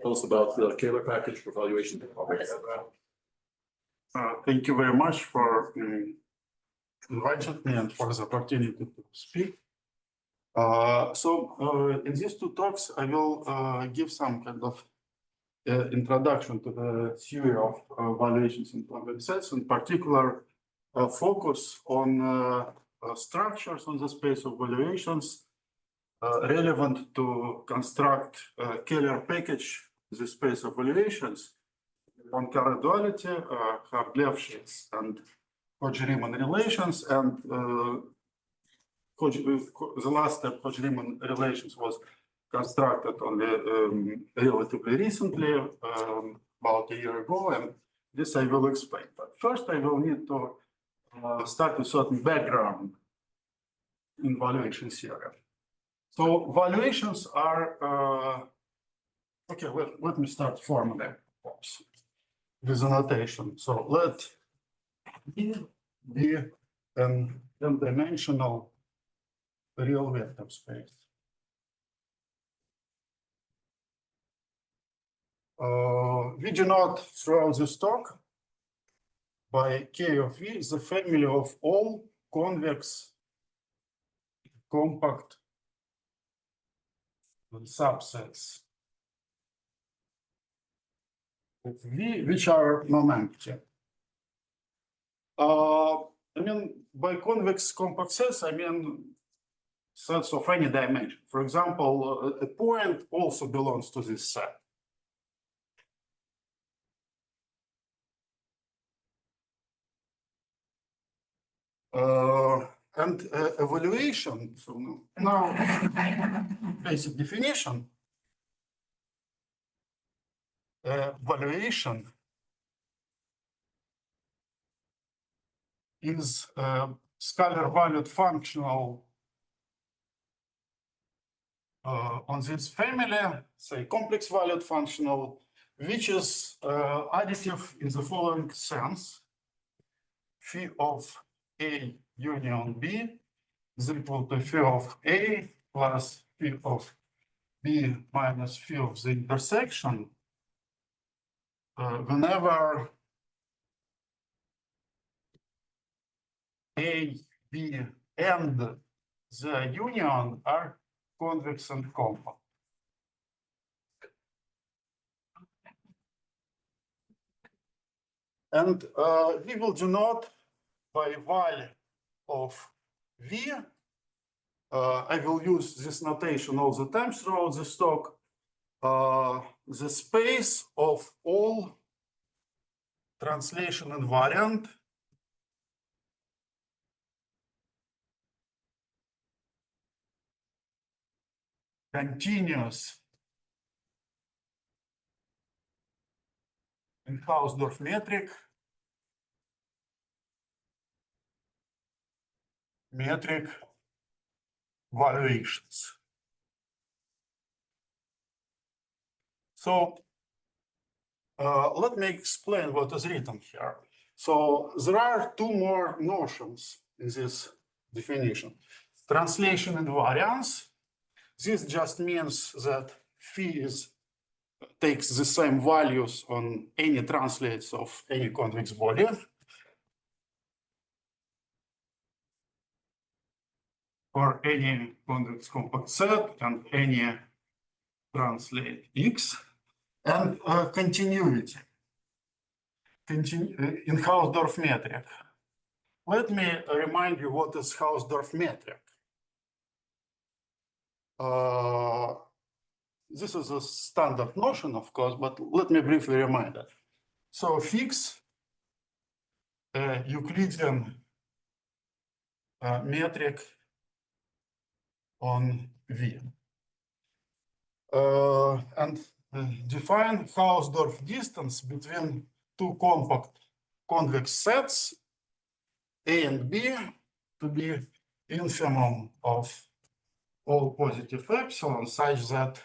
Tell us about the Kahler package for valuation. Thank you very much for inviting me and for the opportunity to speak. In these two talks, I will give some kind of introduction to the theory of valuations in convex sets, in particular focus on structures on the space of valuations relevant to construct a Kahler package, the space of valuations on Kahler duality, Hodge-Lefschetz and Hodge-Riemann relations, and the last step, Hodge-Riemann relations, was constructed only relatively recently, about a year ago, and this I will explain. But first, I will need to start with certain background in valuation theory. So valuations are, okay, let me start formally with a notation. So let E be an n-dimensional real vector space. We denote throughout this talk by K of V the family of all convex compact subsets of V which are non-empty. I mean, by convex compact sets, I mean sets of any dimension. For example, a point also belongs to this set. And evaluation, so now basic definition, valuation is a scalar valued functional on this family, say complex valued functional, which is additive in the following sense: phi of A union B is equal to phi of A plus phi of B minus phi of the intersection whenever A, B, and the union are convex and compact. And we will denote by val of V. I will use this notation all the time throughout this talk. The space of all translation invariant continuous in Hausdorff metric valuations. So let me explain what is written here. So there are two more notions in this definition. Translation invariance. This just means that phi takes the same values on any translates of any convex body. For any convex compact set and any translate X, and continuity in Hausdorff metric. Let me remind you what is Hausdorff metric. This is a standard notion, of course, but let me briefly remind it. So fix Euclidean metric on V. And define Hausdorff distance between two compact convex sets, A and B, to be infimum of all positive epsilon, such that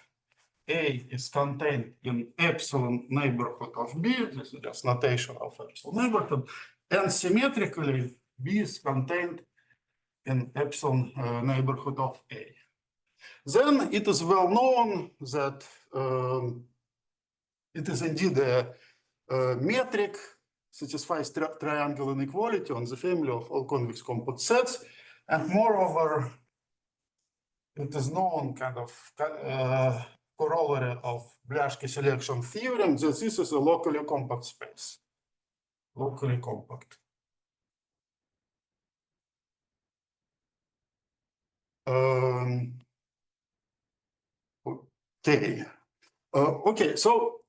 A is contained in epsilon neighborhood of B. This is just notation of epsilon neighborhood. And symmetrically, B is contained in epsilon neighborhood of A. Then it is well known that it is indeed a metric, satisfies triangle inequality on the family of all convex compact sets, and moreover, it is known kind of corollary of Blyashky selection theorem that this is a locally compact space. Locally compact. Okay. Okay, so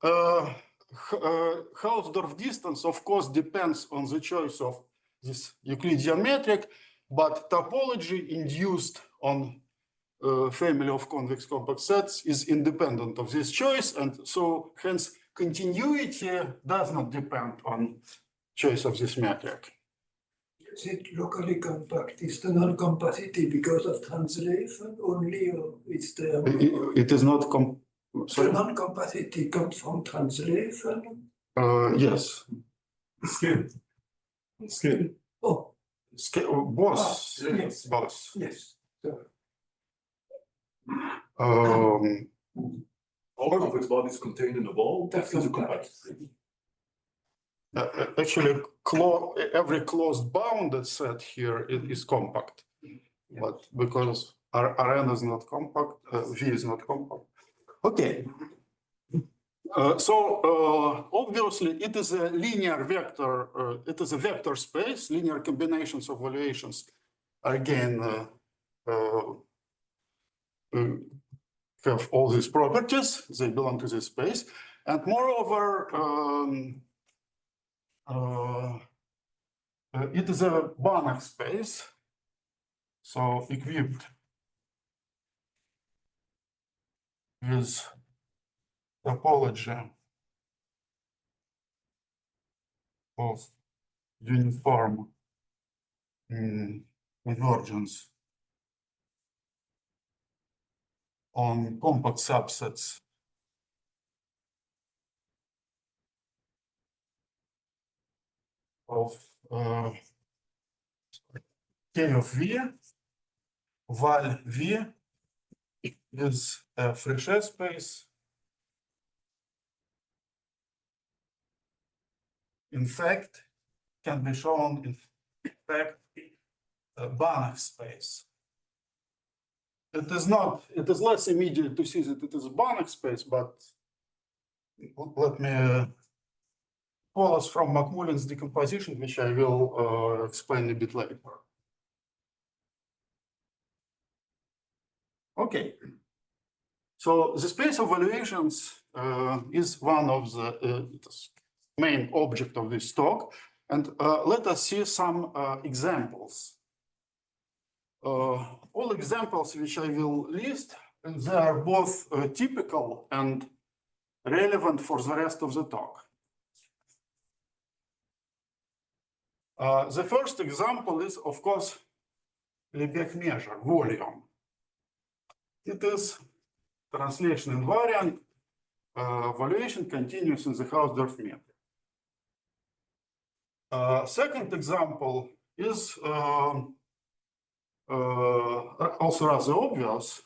Hausdorff distance, of course, depends on the choice of this Euclidean metric, but topology induced on family of convex compact sets is independent of this choice, and so hence continuity does not depend on choice of this metric. Is it locally compact? Is the non-compacity because of translation only, or is there? It is not. The non-compacity comes from translation. Yes. Scale. Scale. Oh, Both. yes. Both. Yes. So, All convex bodies contained in a ball. That's is a compact. Actually, every closed bounded set here is compact, but because Rn is not compact, V is not compact. Okay. So obviously it is a linear vector. It is a vector space. Linear combinations of valuations again have all these properties. They belong to this space, and moreover. It is a Banach space, so equipped with topology of uniform convergence on compact subsets of K of V, val V is a Fréchet space. In fact, can be shown in fact a Banach space. It is not, it is less immediate to see that it is a Banach space, but let me follows from Macmullen's decomposition, which I will explain a bit later. Okay. So the space of valuations is one of the main object of this talk. And let us see some examples. All examples which I will list, they are both typical and relevant for the rest of the talk. The first example is, of course, Lebesgue measure, volume. It is translation invariant, valuation continues in the Hausdorff metric. Second example is also rather obvious.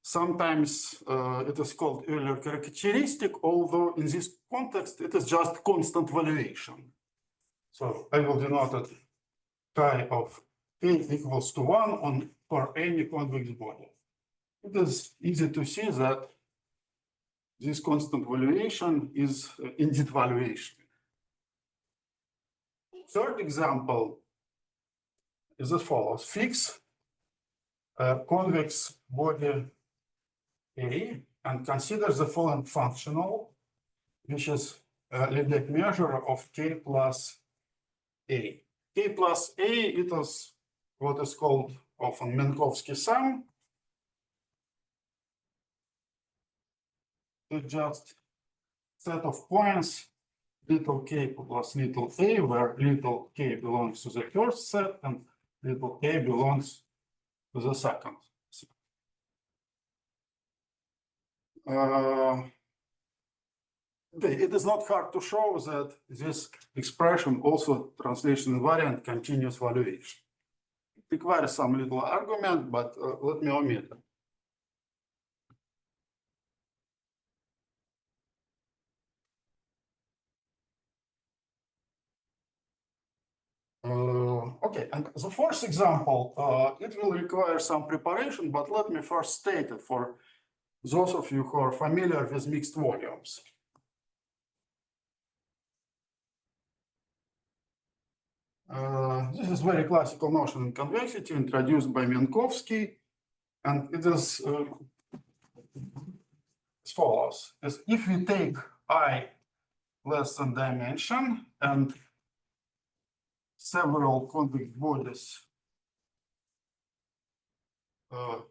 Sometimes it is called Euler characteristic, although in this context it is just constant valuation. So I will denote it chi of k equals to 1 for any convex body. It is easy to see that this constant valuation is indeed valuation. Third example is as follows. Fix a convex body A and consider the following functional, which is a Lebesgue measure of k plus A. K plus A, it is what is called often Minkowski sum. It's just set of points, little k plus little a, where little k belongs to the first set and little a belongs to the second set. It is not hard to show that this expression also translation invariant continuous valuation. It requires some little argument, but let me omit it. Okay, and the fourth example, it will require some preparation, but let me first state it for those of you who are familiar with mixed volumes. This is very classical notion in convexity introduced by Minkowski, and it is as follows. If we take I less than dimension and several convex bodies,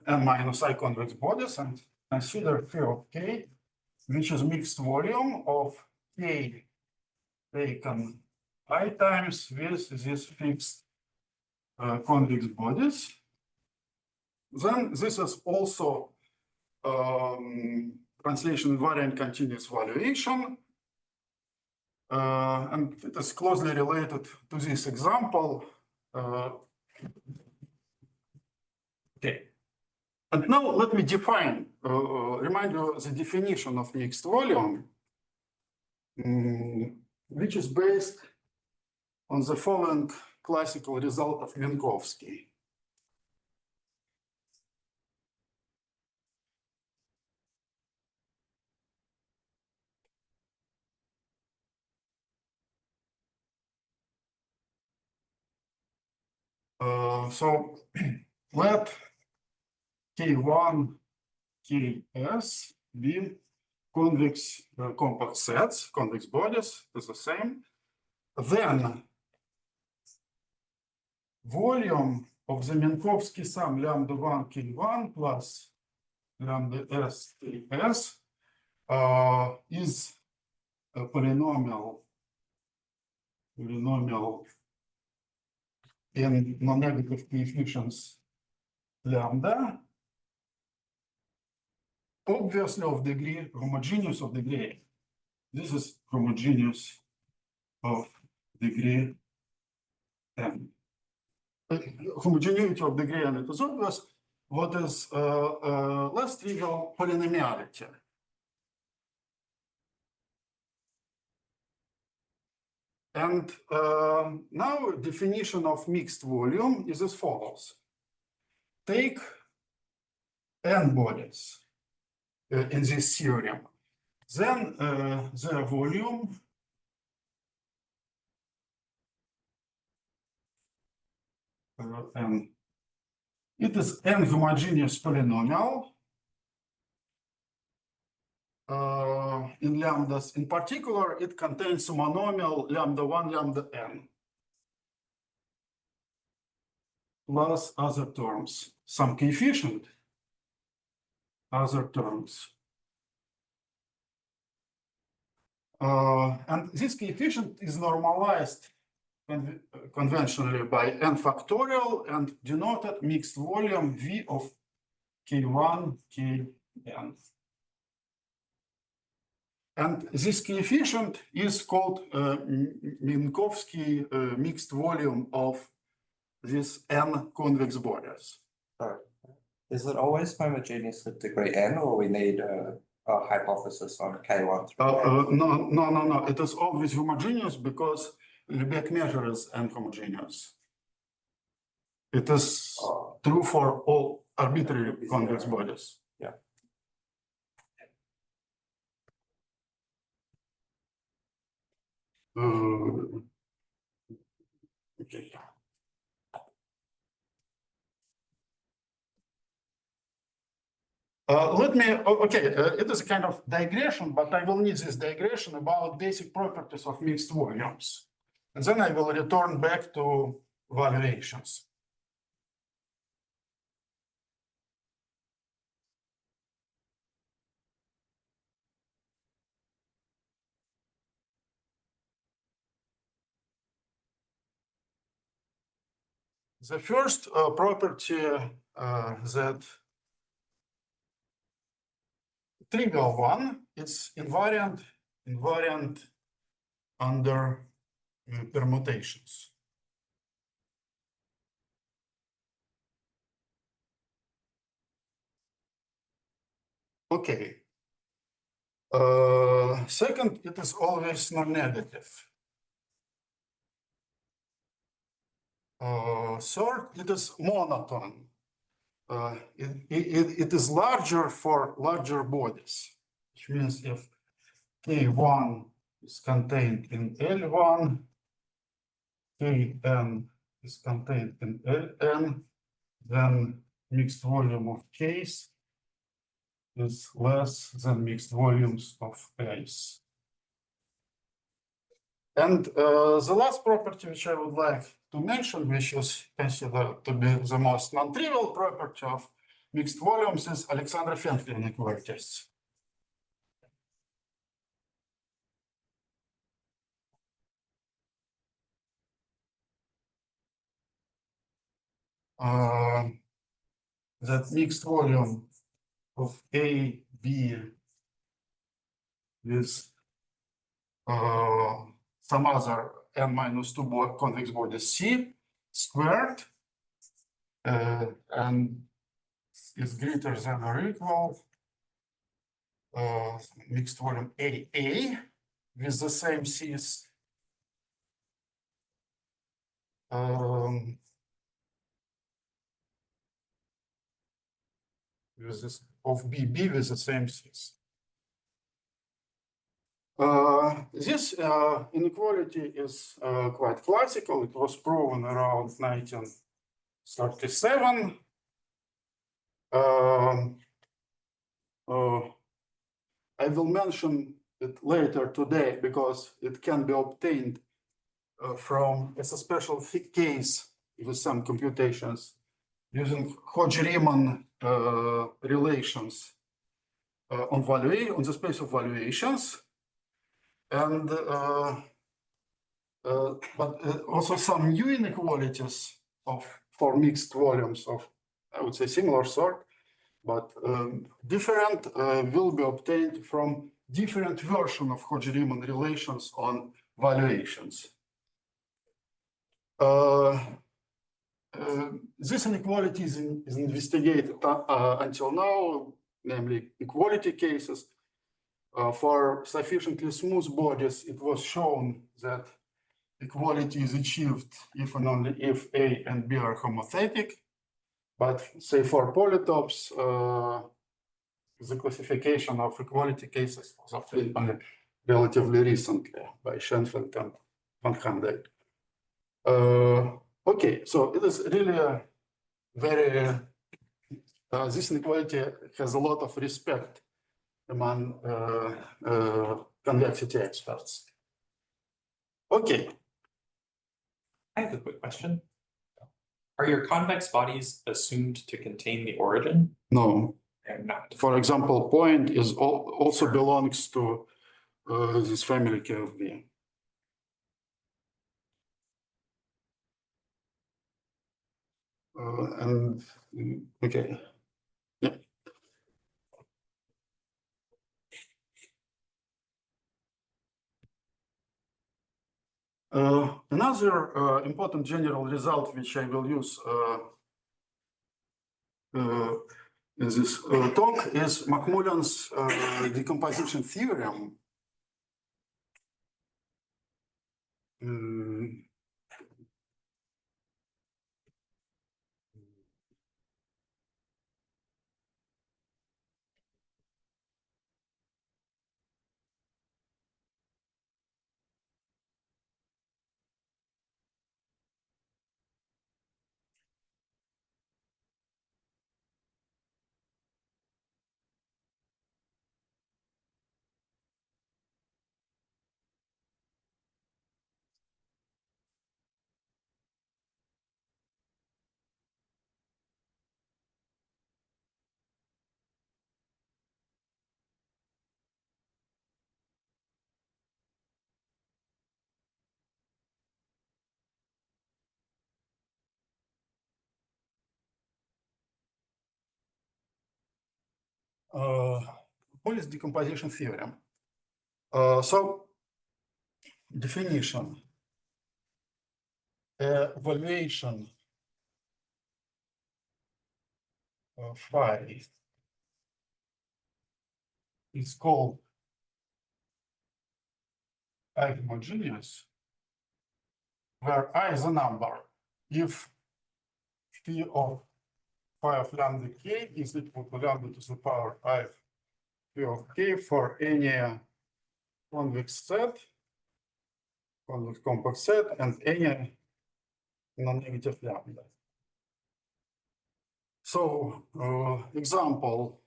n minus I convex bodies, and consider phi of k, which is mixed volume of k taken I times with these fixed convex bodies, then this is also translation invariant continuous valuation. And it is closely related to this example. Okay. And now let me define, remind you the definition of mixed volume, which is based on the following classical result of Minkowski. So let K1, Ks be convex compact sets, convex bodies is the same. Then volume of the Minkowski sum lambda 1 K1 plus lambda S Ks is a polynomial in non-negative coefficients lambda, obviously of degree, homogeneous of degree. This is homogeneous of degree n. Homogeneity of degree n, it is obvious. What is less trivial? Polynomiality. And now definition of mixed volume is as follows. Take n bodies in this theorem. Then the volume n. It is n homogeneous polynomial in lambdas. In particular, it contains a monomial lambda 1, lambda n, plus other terms, some coefficient, other terms. And this coefficient is normalized conventionally by n factorial and denoted mixed volume V of K1, Kn. And this coefficient is called Minkowski mixed volume of these n convex bodies. Is it always homogeneous at degree n, or we need a hypothesis on K1 through No. It is always homogeneous because Lebesgue measure is n homogeneous. It is true for all arbitrary convex bodies. Yeah. Okay. It is a kind of digression, but I will need this digression about basic properties of mixed volumes. And then I will return back to valuations. The first property that trivial one, it's invariant under permutations. Okay. Second, it is always non-negative. Third, it is monotone. It is larger for larger bodies, which means if K1 is contained in L1, Kn is contained in Ln, then mixed volume of Ks is less than mixed volumes of As. And the last property which I would like to mention, which is considered to be the most non-trivial property of mixed volumes, is Alexandrov-Fenchel inequalities. That mixed volume of A, B with some other n minus 2 convex bodies C squared and is greater than or equal mixed volume AA with the same C's with this of BB with the same C's. This inequality is quite classical. It was proven around 1937. I will mention it later today because it can be obtained from as a special case with some computations using Hodge-Riemann relations on the space of valuations. And but also some new inequalities for mixed volumes of, I would say, similar sort, but different will be obtained from different version of Hodge-Riemann relations on valuations. This inequality is investigated until now, namely equality cases. For sufficiently smooth bodies, it was shown that equality is achieved if and only if A and B are homothetic. But say for polytopes, the classification of equality cases was obtained only relatively recently by Schoenfeld and Van Handel. Okay, so it is really a very, this inequality has a lot of respect among convexity experts. Okay. I have a quick question. Are your convex bodies assumed to contain the origin? No. They're not. For example, point is also belongs to this family KFB. And okay. Yeah. Another important general result which I will use in this talk is Macmillan's decomposition theorem. What is decomposition theorem? So, definition. Valuation phi is called homogeneous, where I is a number if P of phi of lambda k is equal to lambda to the power I P of k for any convex set, convex compact set, and any non-negative lambda. So, example,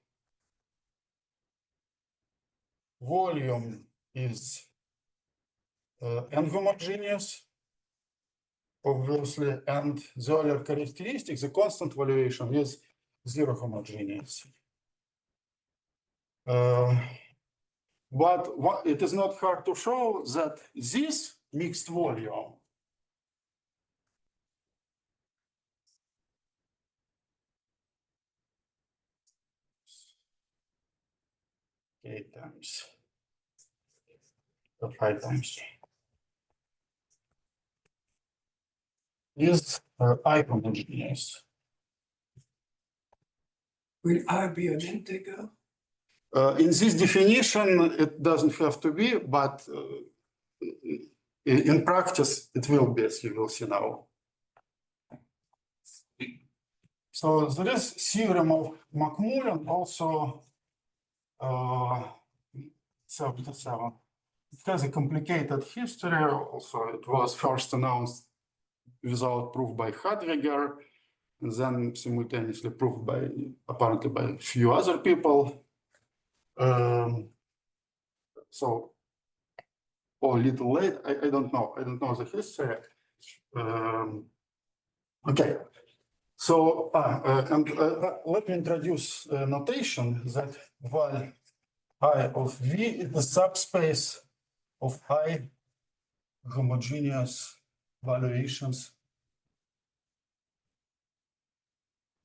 volume is n-homogeneous, obviously, and the other characteristic, the constant valuation, is zero homogeneous. But it is not hard to show that this mixed volume k times phi times is I-homogeneous. Will I be an integer? In this definition, it doesn't have to be, but in practice, it will be, as you will see now. So there is theorem of Macmullen, also 77. It has a complicated history. Also, it was first announced without proof by Hodge-Riemann, and then simultaneously proved by, apparently, by a few other people. So, or a little late, I don't know. I don't know the history. Okay. So, let me introduce a notation that val I of V is the subspace of I homogeneous valuations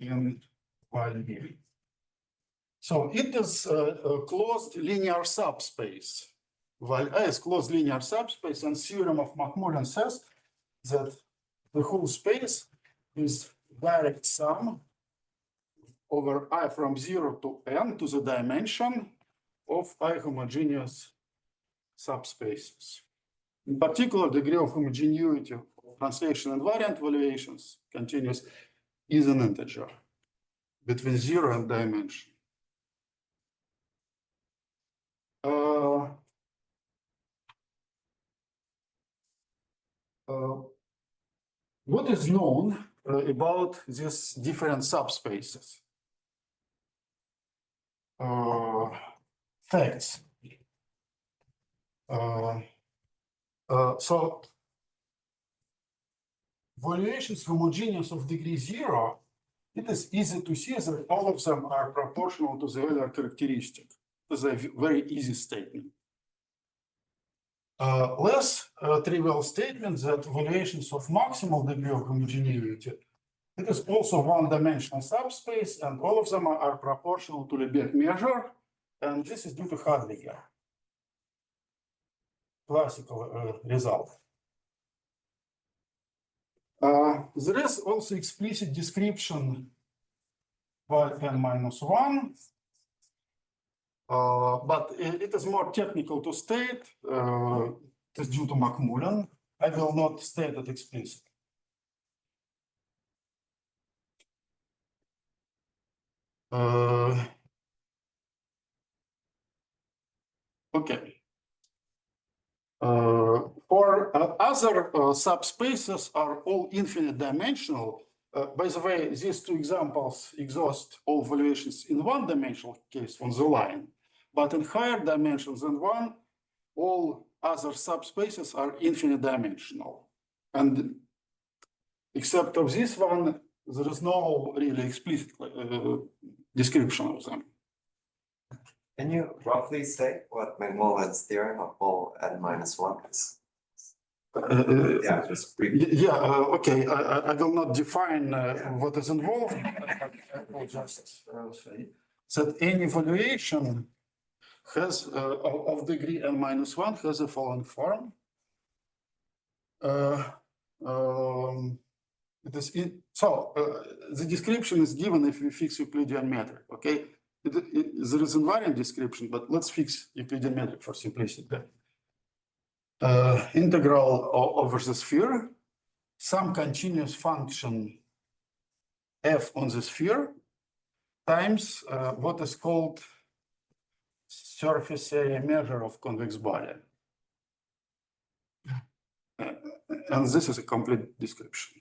in val V. So it is a closed linear subspace. Val I is closed linear subspace, and theorem of Macmullen says that the whole space is direct sum over I from 0 to n to the dimension of I homogeneous subspaces. In particular, degree of homogeneity of translation invariant valuations continuous is an integer between 0 and dimension. What is known about these different subspaces? Facts. So valuations homogeneous of degree 0, it is easy to see that all of them are proportional to the Euler characteristic. This is a very easy statement. Less trivial statement that valuations of maximal degree of homogeneity, it is also one-dimensional subspace, and all of them are proportional to Lebesgue measure, and this is due to Hodge-Riemann. Classical result. There is also explicit description by n-1, but it is more technical to state. It is due to Macmullen. I will not state it explicitly. Okay. For other subspaces are all infinite dimensional. By the way, these two examples exhaust all valuations in one-dimensional case on the line, but in higher dimensions than one, all other subspaces are infinite dimensional. And except of this one, there is no really explicit description of them. Can you roughly say what Macmullen's theorem of all n-1 is? Yeah, just briefly. Yeah, okay. I will not define what is involved. I will just say that any valuation has of degree n-1 has the following form. The description is given if we fix Euclidean metric. Okay, there is invariant description, but let's fix Euclidean metric for simplicity. Integral over the sphere some continuous function f on the sphere times what is called surface area measure of convex body. And this is a complete description.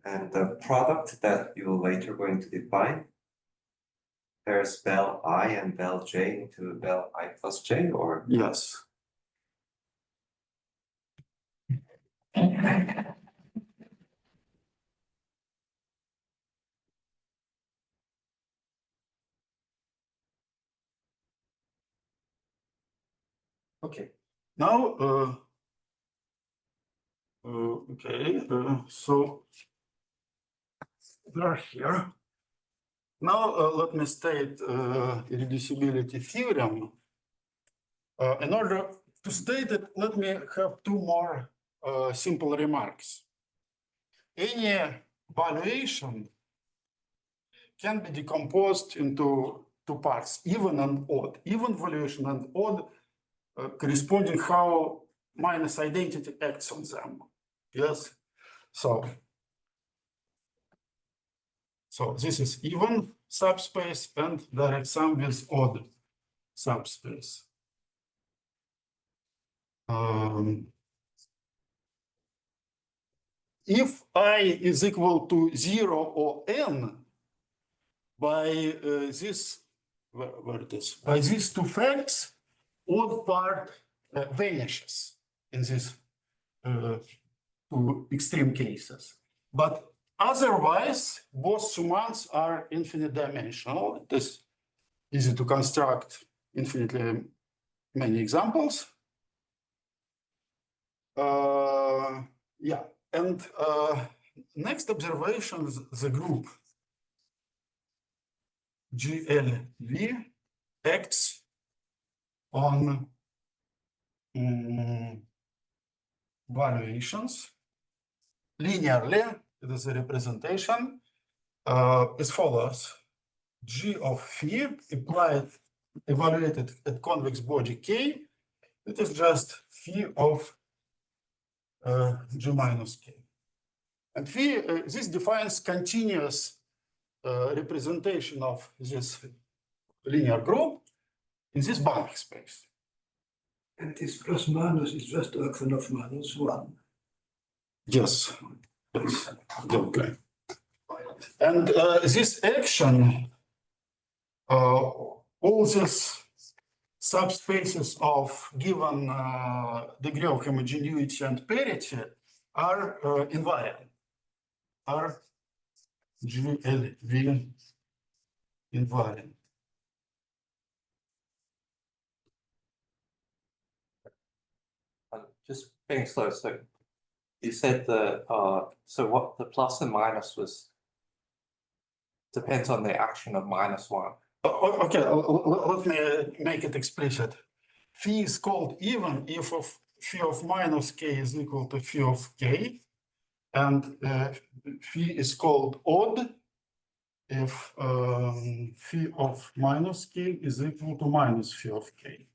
And the product that you're later going to define, there's vel I and vel j into vel I plus j, or? Yes. Okay. Now, so we're here. Now, let me state irreducibility theorem. In order to state it, let me have two more simple remarks. Any valuation can be decomposed into two parts, even and odd. Even valuation and odd corresponding how minus identity acts on them. Yes. So this is even subspace and direct sum with odd subspace. If I is equal to 0 or n, by this, where it is, by these two facts, odd part vanishes in these two extreme cases. But otherwise, both summands are infinite dimensional. It is easy to construct infinitely many examples. Yeah, and next observation, the group GLV acts on valuations linearly. It is a representation as follows: G of phi applied evaluated at convex body K. It is just phi of G minus K. And phi, this defines continuous representation of this linear group in this boundary space. And this plus minus is just action of minus one. Yes, yes, okay. And this action, all these subspaces of given degree of homogeneity and parity are invariant, are GLV invariant. Just being slow, so you said the so what the plus and minus was depends on the action of -1. Okay, let me make it explicit. Phi is called even if phi of minus k is equal to phi of k, and phi is called odd if phi of minus k is equal to minus phi of k.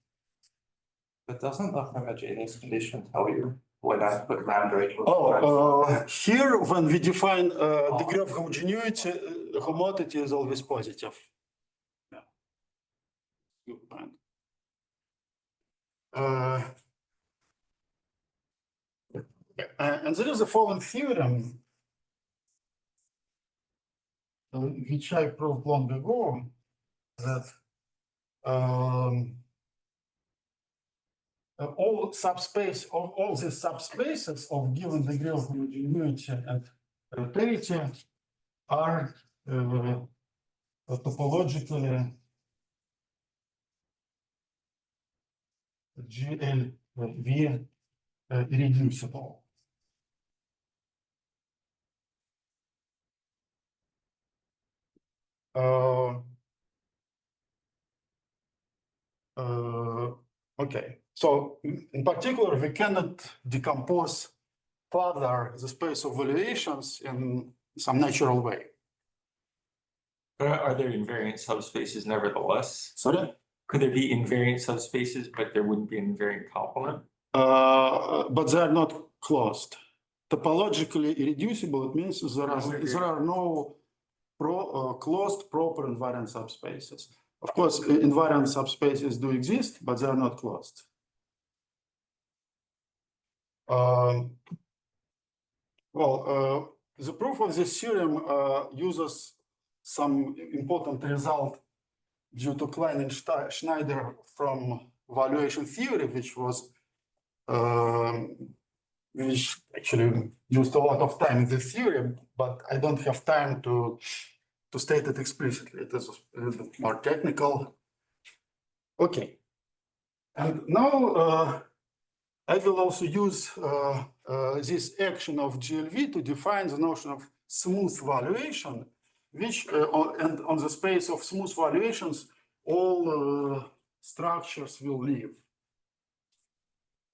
But doesn't the homogeneous condition tell you when I put lambda equals? Here, when we define degree of homogeneity, homotopy is always positive. Yeah. Good point. And there is a following theorem, which I proved long ago, that all the subspaces of given degree of homogeneity and parity are topologically GLV irreducible. Okay, so in particular, we cannot decompose further the space of valuations in some natural way. Are there invariant subspaces nevertheless? Sorry? Could there be invariant subspaces, but there wouldn't be an invariant complement? But they are not closed. Topologically irreducible, it means there are no closed proper invariant subspaces. Of course, invariant subspaces do exist, but they are not closed. The proof of this theorem uses some important result due to Klein and Schneider from valuation theory, which actually used a lot of time in this theory, but I don't have time to state it explicitly. It is a little bit more technical. Okay. And now I will also use this action of GLV to define the notion of smooth valuation, which and on the space of smooth valuations, all structures will live,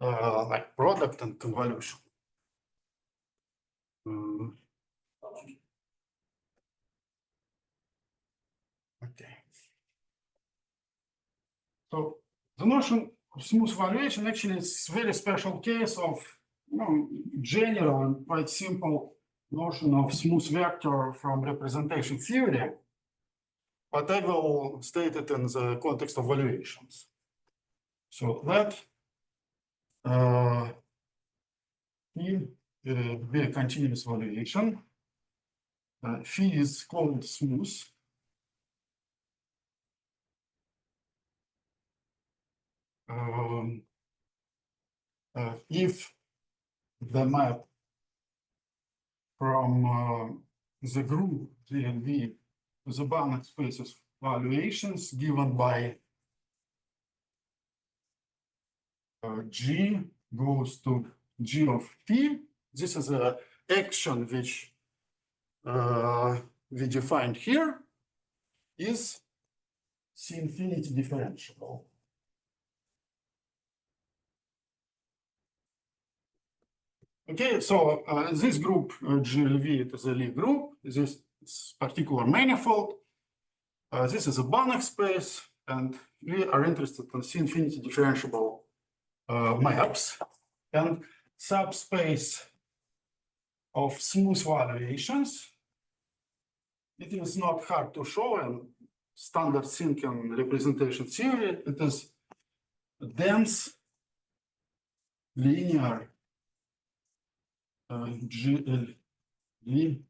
like product and convolution. Okay. So the notion of smooth valuation actually is a very special case of general and quite simple notion of smooth vector from representation theory, but I will state it in the context of valuations. So that be a continuous valuation. Phi is called smooth. If the map from the group GLV to the bounded spaces valuations given by G goes to G of P, this is an action which we defined here, is C-infinity differentiable. Okay, so this group GLV, it is a Lie group. This particular manifold. This is a Banach space, and we are interested in C-infinity differentiable maps. And subspace of smooth valuations. It is not hard to show in standard thinking representation theory. It is a dense linear GLV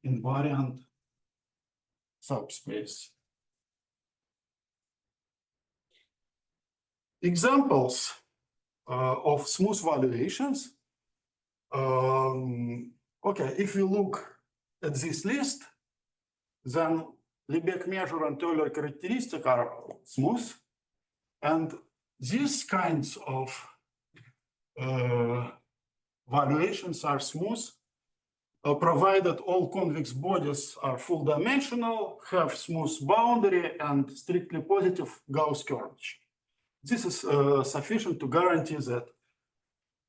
invariant subspace. Examples of smooth valuations. Okay, if we look at this list, then Lebesgue measure and Euler characteristic are smooth, and these kinds of valuations are smooth, provided all convex bodies are full dimensional, have smooth boundary, and strictly positive Gauss curvature. This is sufficient to guarantee that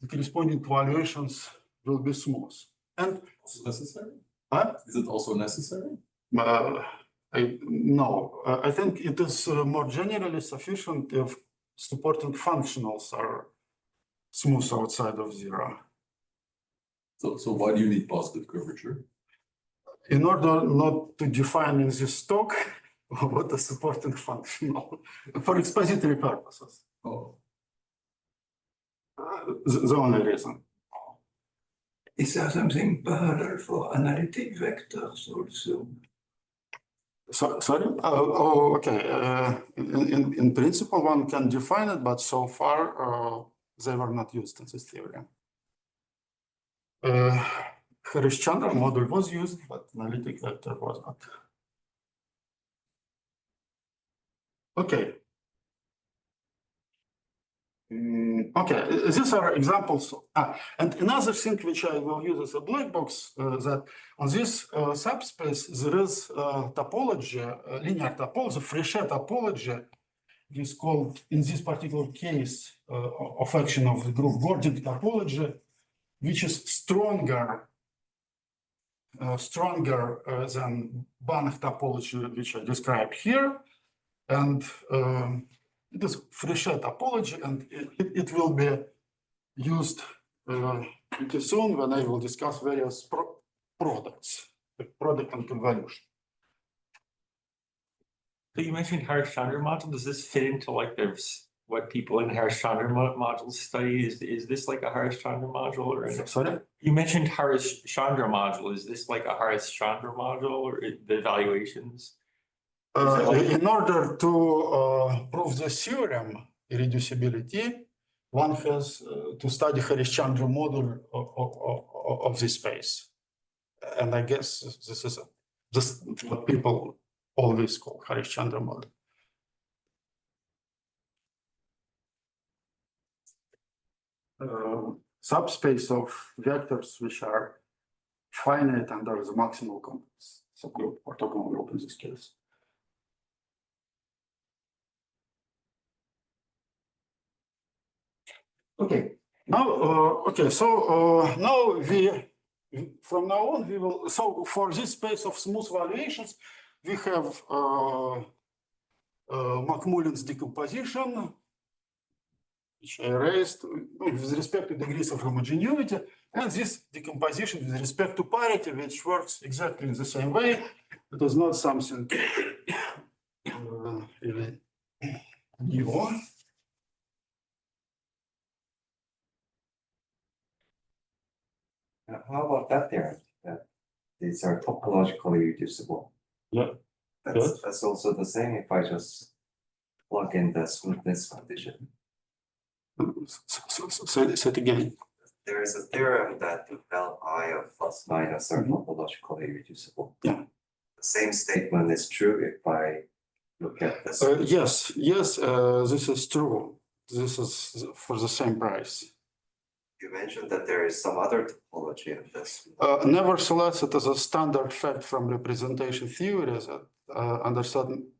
the corresponding valuations will be smooth. And Is it necessary? Huh? Is it also necessary? No, I think it is more generally sufficient if supporting functionals are smooth outside of zero. So why do you need positive curvature? In order not to define in this talk what a supporting functional for expository purposes. Oh, The only reason. Is there something parallel for analytic vectors also? Sorry? Okay. In principle, one can define it, but so far they were not used in this theory. Harish-Chandra model was used, but analytic vector was not. Okay. Okay, these are examples. And another thing which I will use as a black box, that on this subspace, there is topology, linear topology, Fréchet topology, it is called, in this particular case of action of the group, Gordon topology, which is stronger than Banach topology, which I described here. And it is Fourier topology, and it will be used pretty soon when I will discuss various products, the product and convolution. So you mentioned Harsh-Chandra module. Does this fit into like there's what people in Harsh-Chandra modules study? Is this like a Harsh-Chandra module or? Sorry? You mentioned Harsh-Chandra module. Is this like a Harsh-Chandra module or the evaluations? In order to prove the theorem irreducibility, one has to study Harsh-Chandra model of this space. And I guess this is what people always call Harsh-Chandra model. Subspace of vectors which are finite under the maximal complex subgroup, orthogonal group in this case. Okay, now, now from now on, we will, so for this space of smooth valuations, we have Macmullin's decomposition, which I erased with respect to degrees of homogeneity, and this decomposition with respect to parity, which works exactly in the same way. It is not something really new. How about that theorem? That these are topologically reducible. Yeah. That's also the same if I just plug in the smoothness condition. Say it again. There is a theorem that Li of plus minus are topologically reducible. Yeah. The same statement is true if I look at this. Yes, this is true. This is for the same price. You mentioned that there is some other topology of this. Nevertheless, it is a standard fact from representation theory that under certain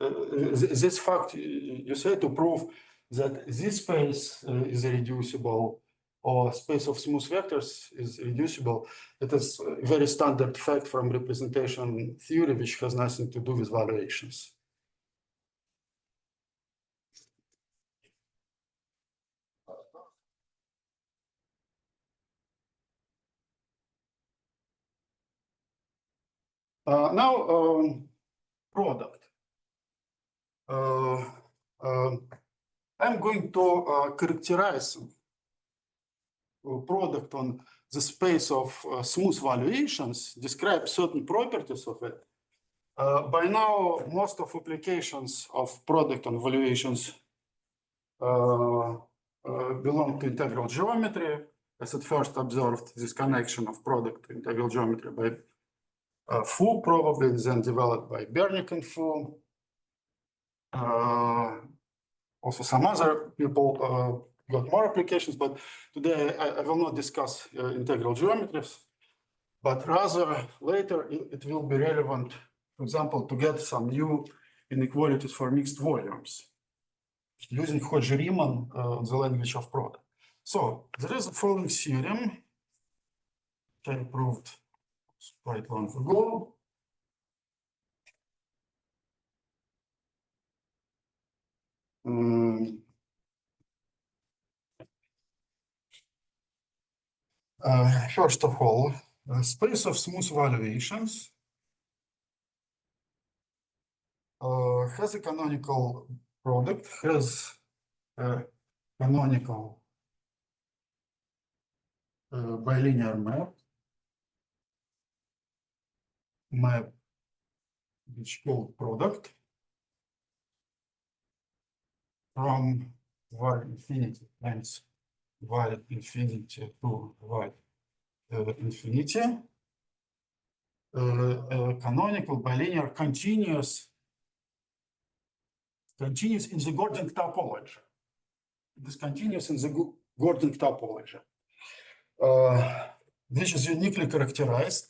this fact you say to prove that this space is irreducible or space of smooth vectors is reducible. It is a very standard fact from representation theory, which has nothing to do with valuations. Now, product. I'm going to characterize product on the space of smooth valuations, describe certain properties of it. By now, most of applications of product on valuations belong to integral geometry, as at first observed this connection of product to integral geometry by Fu, probably then developed by Bernick and Fu. Also, some other people got more applications, but today I will not discuss integral geometries, but rather later it will be relevant, for example, to get some new inequalities for mixed volumes using Hodge-Riemann the language of product. So there is a following theorem, which I proved quite long ago. First of all, space of smooth valuations has a canonical product, has a canonical bilinear map which called product from y infinity times y infinity to y infinity, canonical bilinear continuous in the Gordon topology. It is continuous in the Gordon topology, which is uniquely characterized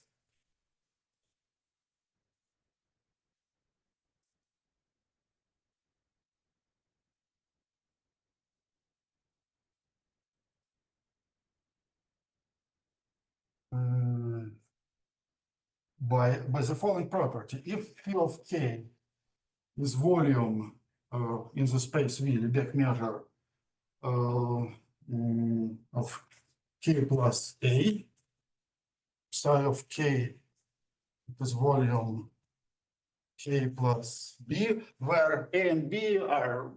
by the following property. If phi of k is volume in the space V, Lebesgue measure of K plus A, psi of K is volume K plus B, where A and B are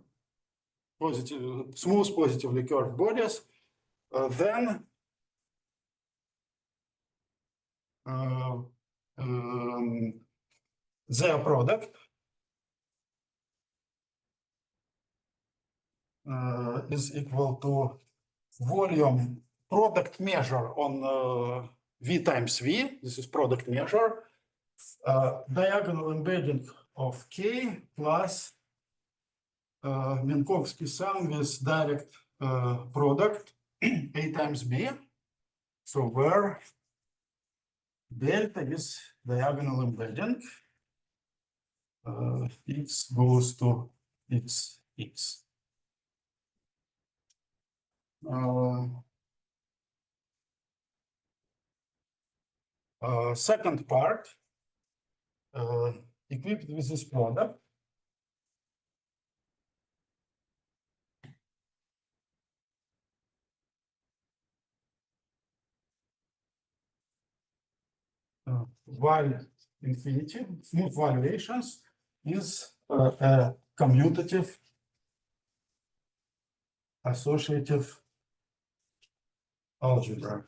positive, smooth positively curved bodies, then their product is equal to volume product measure on V times V. This is product measure, diagonal embedding of K plus Minkowski sum with direct product A times B. So where delta is diagonal embedding, x goes to x. Second part, equipped with this product, while infinity, smooth valuations is a commutative associative algebra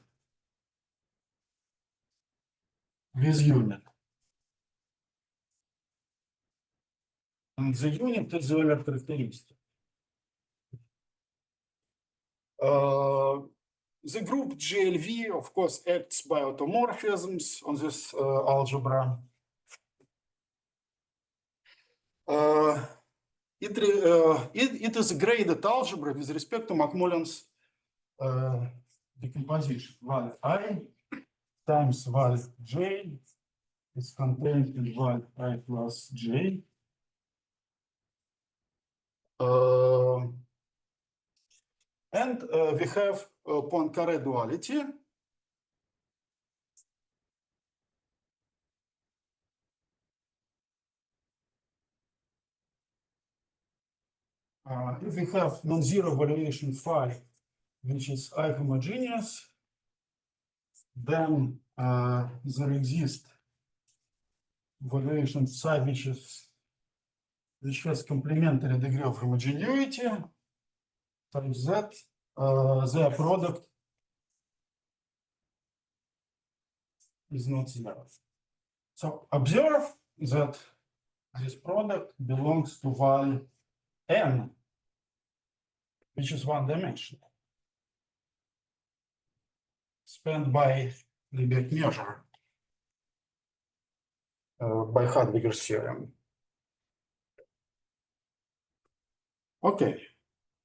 with unit. And the unit is the Euler characteristic. The group GLV, of course, acts by automorphisms on this algebra. It is a graded algebra with respect to Macmillan's decomposition. Val I times val j is contained in val I plus j. And we have Poincaré duality. If we have non-zero valuation phi, which is I-homogeneous, then there exists valuation psi which has complementary degree of homogeneity, such that their product is not zero. So observe that this product belongs to val n, which is one-dimensional, spanned by Lebesgue measure by Hadwiger's theorem. Okay.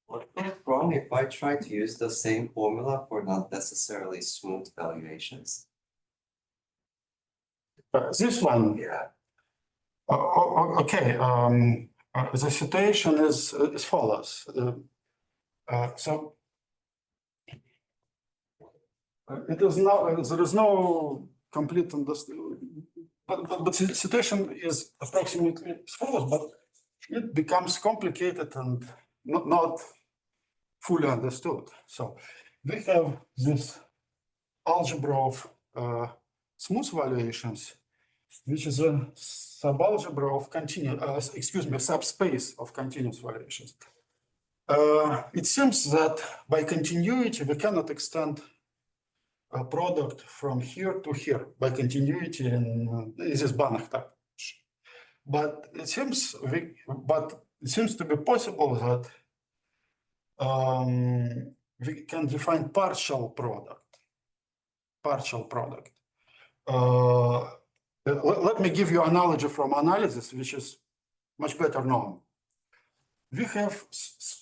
What went wrong if I try to use the same formula for not necessarily smooth valuations? This one, Yeah. okay. The situation is as follows. So it is not. There is no complete understanding. But the situation is approximately as follows. But it becomes complicated and not fully understood. So we have this algebra of smooth valuations, which is a subalgebra of continuous, subspace of continuous valuations. It seems that by continuity, we cannot extend a product from here to here by continuity in this Banach type. But it seems to be possible that we can define partial product. Let me give you an analogy from analysis, which is much better known. We have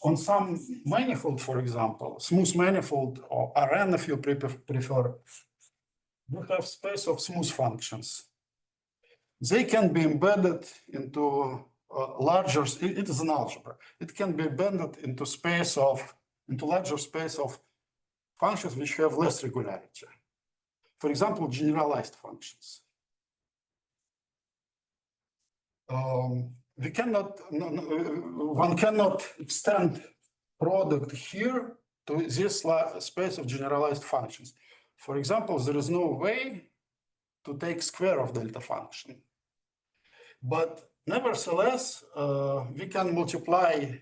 on some manifold, for example, smooth manifold or Rn if you prefer, we have space of smooth functions. They can be embedded into larger, it is an algebra. It can be embedded into larger space of functions which have less regularity. For example, generalized functions. we cannot, one cannot extend product here to this space of generalized functions. For example, there is no way to take square of delta function. But nevertheless, we can multiply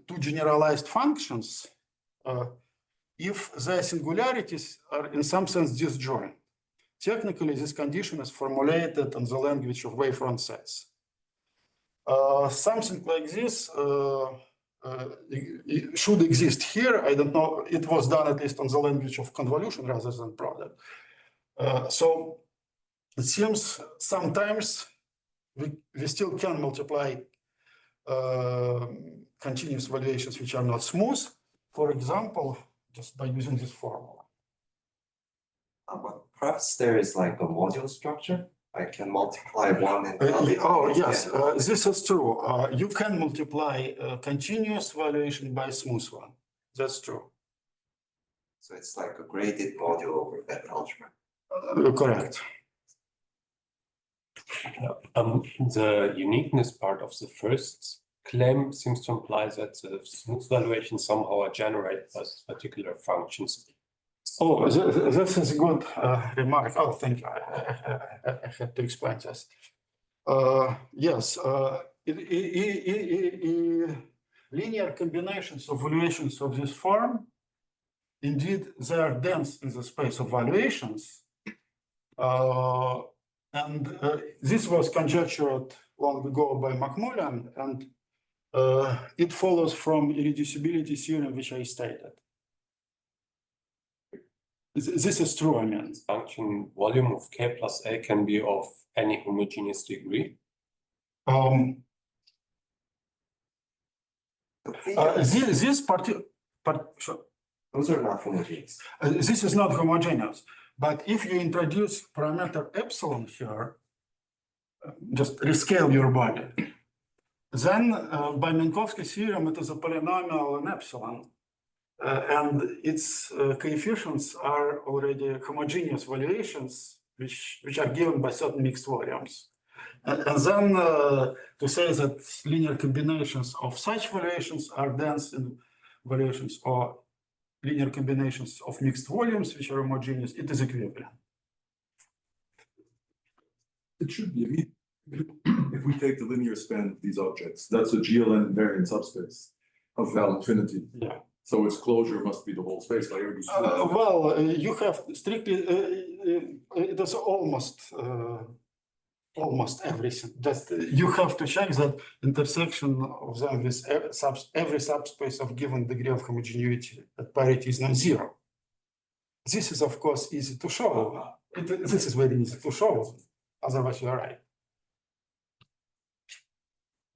two generalized functions if their singularities are in some sense disjoint. Technically, this condition is formulated in the language of wavefront sets. Something like this it should exist here. I don't know. It was done at least on the language of convolution rather than product. So it seems sometimes we still can multiply continuous valuations which are not smooth. For example, just by using this formula. But perhaps there is like a module structure. I can multiply one and Oh, yes, this is true. You can multiply continuous valuation by smooth one. That's true. So it's like a graded module over that algebra. Correct. The uniqueness part of the first claim seems to imply that the smooth valuations somehow are generated by particular functions. Oh, this is a good remark. Oh, thank you. I had to explain this. Yes, linear combinations of valuations of this form, indeed, they are dense in the space of valuations. And this was conjectured long ago by Macmillan, and it follows from irreducibility theorem, which I stated. This is true, I mean. Function volume of k plus a can be of any homogeneous degree. This part, Those are not homogeneous. this is not homogeneous, but if you introduce parameter epsilon here, just rescale your body, then by Minkowski's theorem, it is a polynomial in epsilon. And its coefficients are already homogeneous valuations, which are given by certain mixed volumes. And then to say that linear combinations of such valuations are dense in valuations or linear combinations of mixed volumes, which are homogeneous, it is equivalent. It should be. I mean, if we take the linear span of these objects, that's a GLN invariant subspace of val infinity. Yeah. So its closure must be the whole space by irreducibility. Well, you have strictly, it is almost everything. Just you have to check that intersection of them with every subspace of given degree of homogeneity at parity is non-zero. This is, of course, easy to show. This is very easy to show. Otherwise, you are right.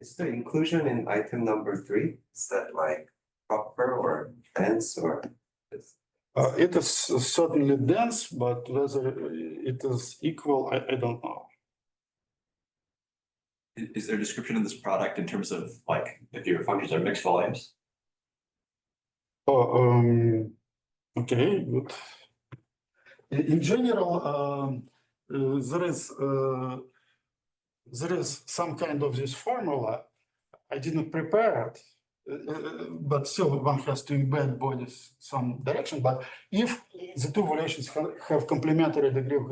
Is the inclusion in item number 3, is that like proper or dense or? It is certainly dense, but whether it is equal, I don't know. Is there a description of this product in terms of like if your functions are mixed volumes? Oh, okay, good. In general, there is some kind of this formula. I didn't prepare it, but still one has to embed bodies some direction. But if the two valuations have complementary degree of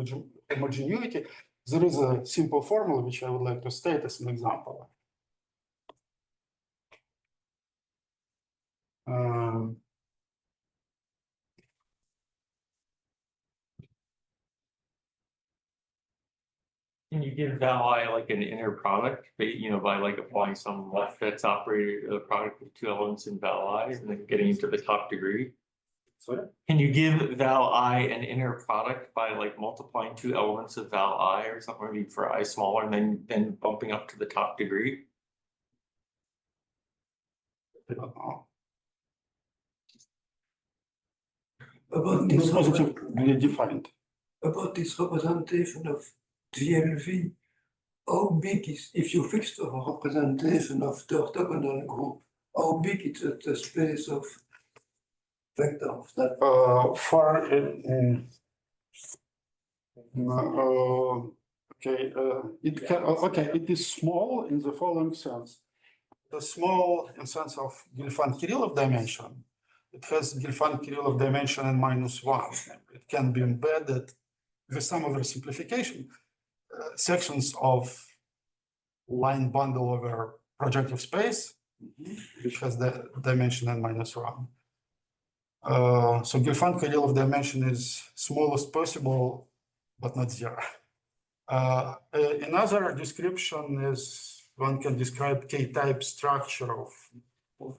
homogeneity, there is a simple formula which I would like to state as an example. Can you give val I like an inner product, by like applying some Lefferts operator to the product of two elements in val I and then getting into the top degree? Sorry? Can you give val I an inner product by like multiplying two elements of val I or something, maybe for I smaller and then bumping up to the top degree? I don't know. About this, Positively defined. about this representation of GLV, how big is, if you fix the representation of the orthogonal group, how big is the space of vectors that Okay, it is small in the following sense. The small in sense of Gelfand-Kirillov dimension. It has Gelfand-Kirillov dimension n -1. It can be embedded with some other simplification. Sections of line bundle over projective space, which has the dimension n -1. So Gelfand-Kirillov dimension is smallest possible, but not zero. Another description is one can describe K-type structure of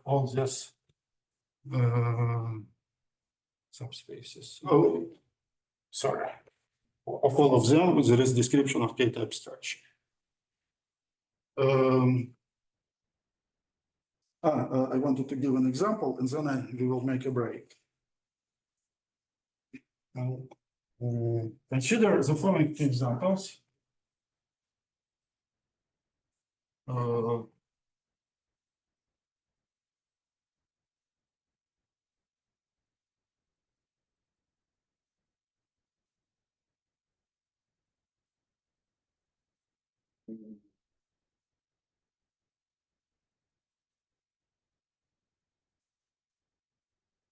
all these subspaces. Oh, sorry. Of all of them, there is description of K-type structure. I wanted to give an example, and then we will make a break. Consider the following two examples.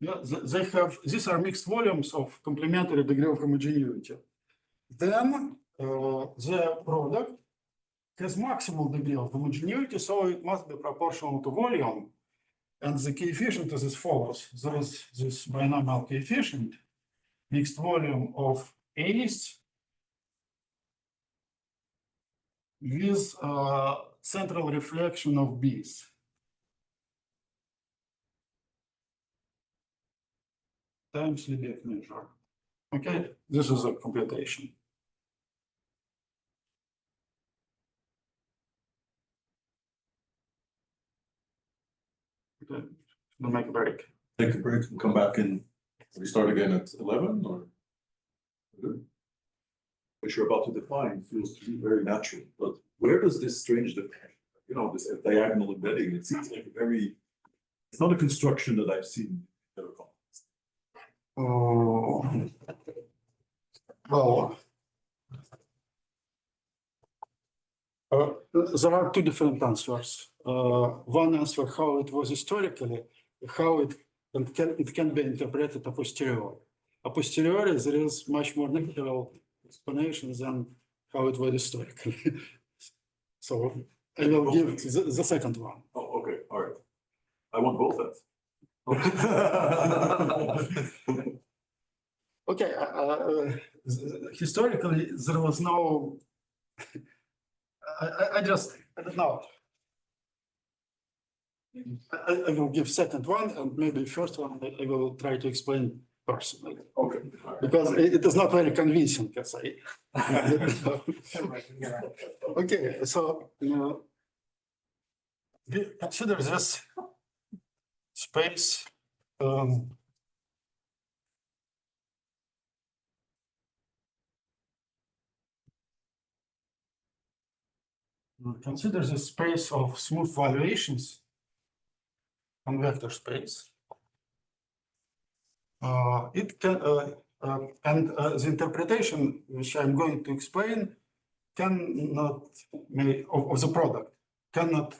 Yeah, these are mixed volumes of complementary degree of homogeneity. Then the product has maximal degree of homogeneity, so it must be proportional to volume. And the coefficient is as follows. There is this binomial coefficient, mixed volume of A's with central reflection of B's. Times Lebesgue measure. Okay, this is a computation. Okay, we'll make a break. Take a break and come back and restart again at 11 or? What you're about to define feels to be very natural, but where does this strange, this diagonal embedding, it seems like it's not a construction that I've seen. Oh, well, there are two different answers. One answer how it was historically, how it can be interpreted a posteriori. A posteriori, there is much more natural explanation than how it was historically. So I will give the second one. Oh, okay, all right. I want both ends. Okay, historically, there was no, I don't know. I will give second one, and maybe first one I will try to explain personally. Okay. Because it is not very convincing, I say. Okay, so we consider this space consider the space of smooth valuations on vector space. It can and the interpretation which I'm going to explain cannot make of the product cannot.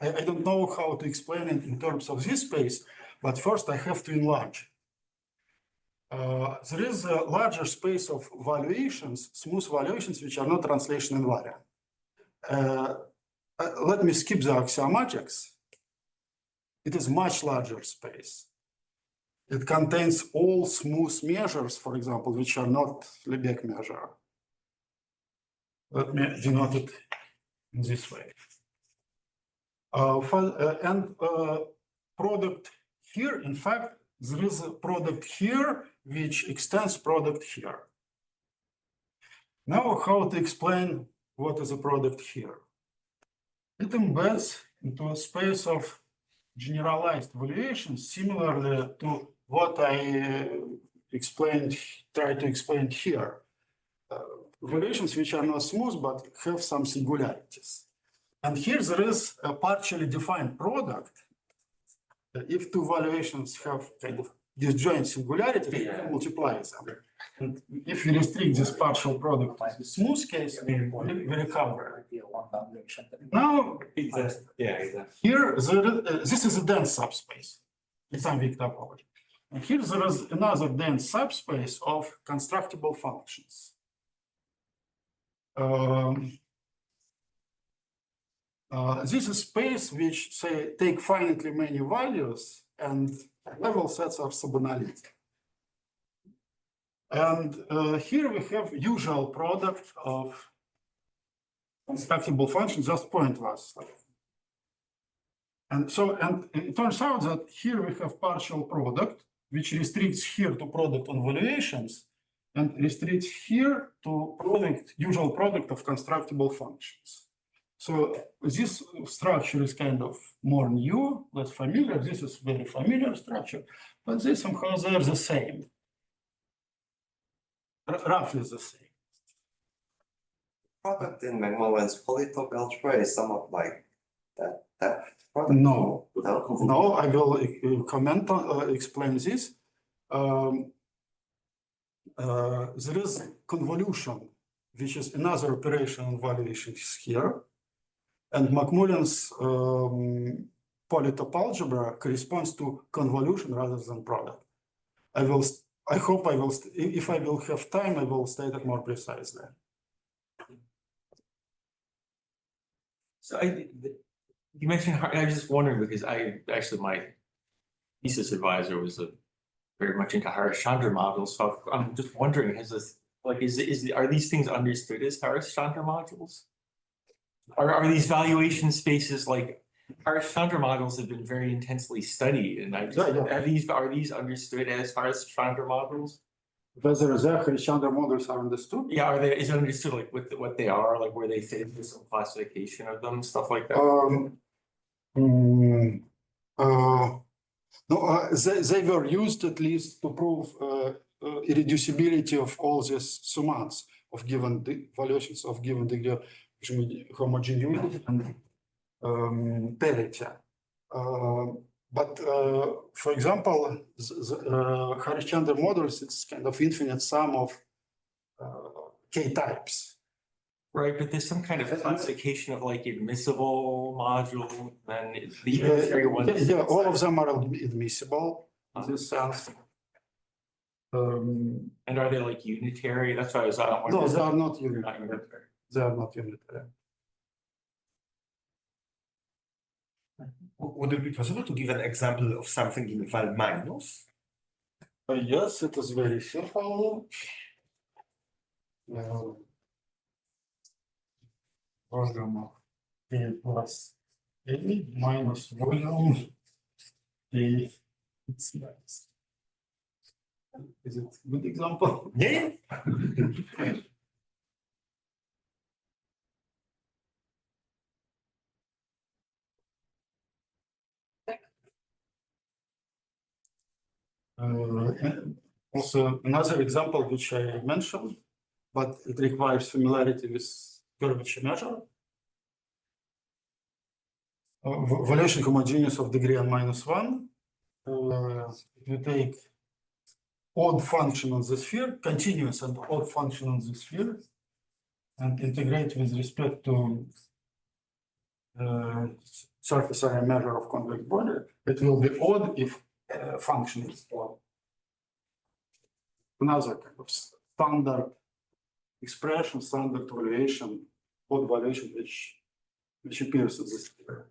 I don't know how to explain it in terms of this space, but first I have to enlarge. There is a larger space of valuations, smooth valuations, which are not translation invariant. Let me skip the axiomatics. It is much larger space. It contains all smooth measures, for example, which are not Lebesgue measure. Let me denote it in this way. Product here, in fact, there is a product here which extends product here. Now, how to explain what is a product here? It embeds into a space of generalized valuations, similarly to what I tried to explain here. Valuations which are not smooth but have some singularities. And here there is a partially defined product. If two valuations have kind of disjoint singularities, you can multiply them. And if we restrict this partial product to the smooth case, we recover. Now, Exactly. here, this is a dense subspace. It's a vector topology. And here there is another dense subspace of constructible functions. This is space which say take finitely many values and level sets are subanalytic. And here we have usual product of constructible functions, just pointless. And it turns out that here we have partial product, which restricts here to product on valuations, and restricts here to usual product of constructible functions. So this structure is kind of more new, less familiar. This is very familiar structure, but they somehow they're the same, roughly the same. Product in McMullen's polytope algebra is somewhat like that product. No, I will comment on explain this. There is convolution, which is another operation on valuations here. And McMullen's polytope algebra corresponds to convolution rather than product. I hope I will, if I will have time, I will state it more precisely. So you mentioned, I was just wondering because my thesis advisor was very much into Harish-Chandra models. So I'm just wondering, are these things understood as Harish-Chandra modules? Are these valuation spaces like Harish-Chandra models have been very intensely studied, and are these understood as Harish-Chandra models? Whether the Harish-Chandra models are understood? Yeah, is it understood like what they are, like where they fit into some classification of them, stuff like that? No, they were used at least to prove irreducibility of all these summands of given valuations of given degree of homogeneity and parity. But for example, the Harish-Chandra models, it's kind of infinite sum of k-types. Right, but there's some kind of classification of like admissible module, then yeah, all of them are admissible in this sense. And are they like unitary? That's why I don't want no, they are not unitary. They are not unitary. Would it be possible to give an example of something in val minus? Yes, it is very simple. Volume of A plus A minus volume A. Is it a good example? Yeah. Also, another example which I mentioned, but it requires familiarity with curvature measure. Valuation homogeneous of degree n-1. You take odd function on the sphere, continuous and odd function on the sphere, and integrate with respect to surface area measure of convex body. It will be odd if function is odd. Another kind of standard expression, standard valuation, odd valuation which appears in this sphere.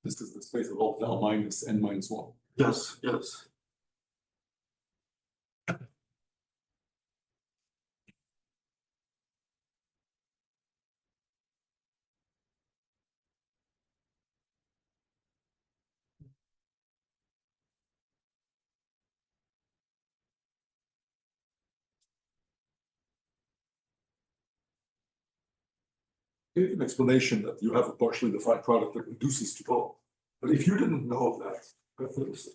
This is the space of all val minus n-1. Yes, yes. Give an explanation that you have a partially defined product that reduces to both. But if you didn't know that,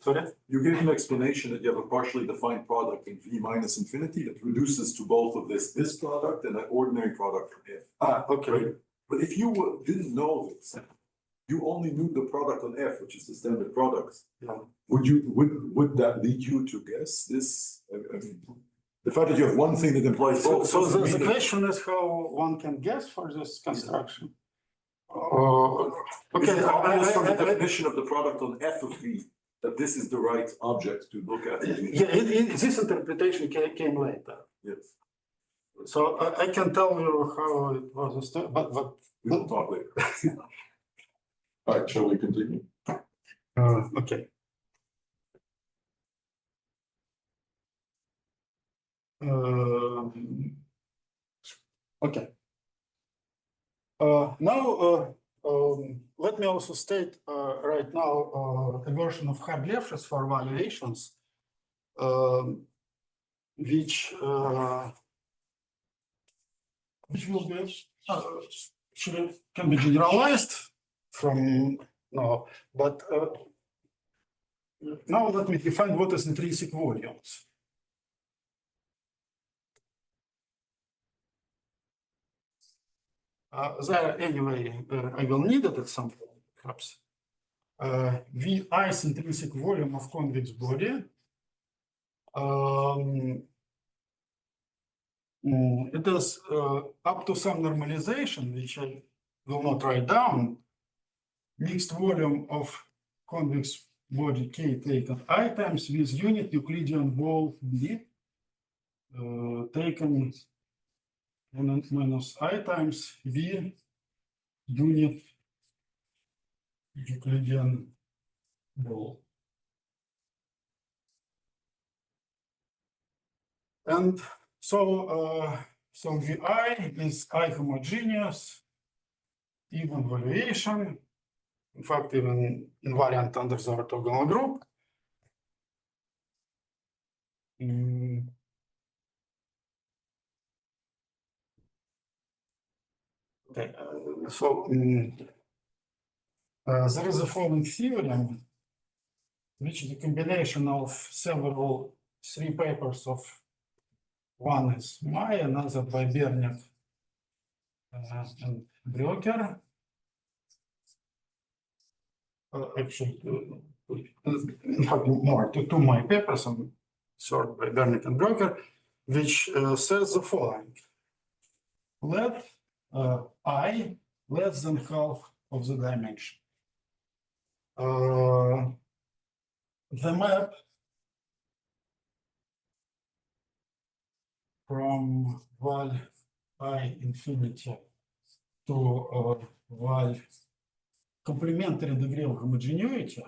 Sorry? you gave an explanation that you have a partially defined product in V minus infinity that reduces to both of this product and an ordinary product from F. Okay. But if you didn't know this, you only knew the product on F, which is the standard product. Yeah. Would that lead you to guess this? I mean, the fact that you have one thing that implies So, both. so doesn't the mean that- question is how one can guess for this construction. Is Okay, it obvious from the I- definition of the product on F of V that this is the right object to look at? yeah, this interpretation came later. Yes, So I can tell you how it was, but we will talk later. All right, shall we continue? okay. Okay. Now, let me also state right now a version of Hodge-Riemann for valuations, which will be can be generalized from now, but now let me define what is intrinsic volumes. There anyway, I will need it at some point, perhaps. Vi is intrinsic volume of convex body. It is up to some normalization, which I will not write down, mixed volume of convex body K taken I times with unit Euclidean ball B taken n minus I times V unit Euclidean ball. And so VI is I homogeneous, even valuation, in fact, even invariant under the orthogonal group. Okay, there is a following theorem, which is a combination of several three papers of one is Maya, another by Berniak and Broker. Actually, in fact, more two my papers and third by Berniak and Broker, which says the following: let I less than half of the dimension. The map from val I infinity to val complementary degree of homogeneity,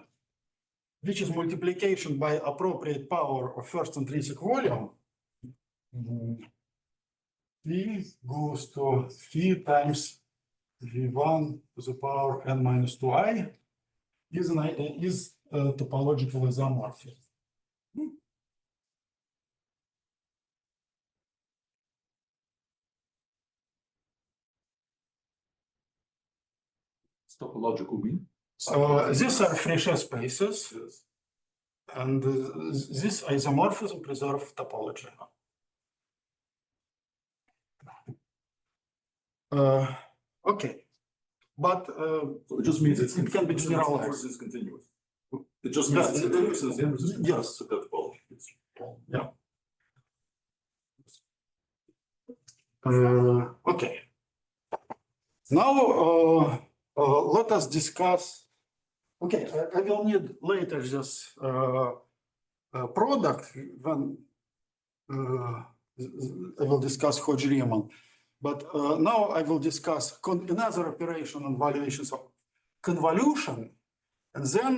which is multiplication by appropriate power of first intrinsic volume, V goes to phi times V1 to the power n minus 2i is topological isomorphism. Topological mean? These are Fréchet spaces, Yes. and this isomorphism preserves topology. Okay, but So it just means it can be generalized. versus continuous. It just means it's continuous and the inverse is continuous. Yes. So that's topology. Yeah. Okay. Now let us discuss. Okay, I will need later this product when I will discuss Hodge-Riemann. But now I will discuss another operation on valuations of convolution, and then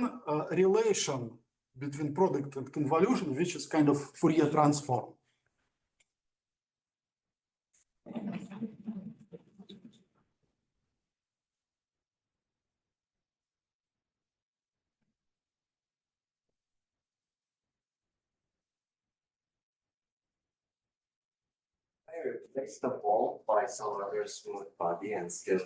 relation between product and convolution, which is kind of Fourier transform. I replace the ball by some other smooth body and still.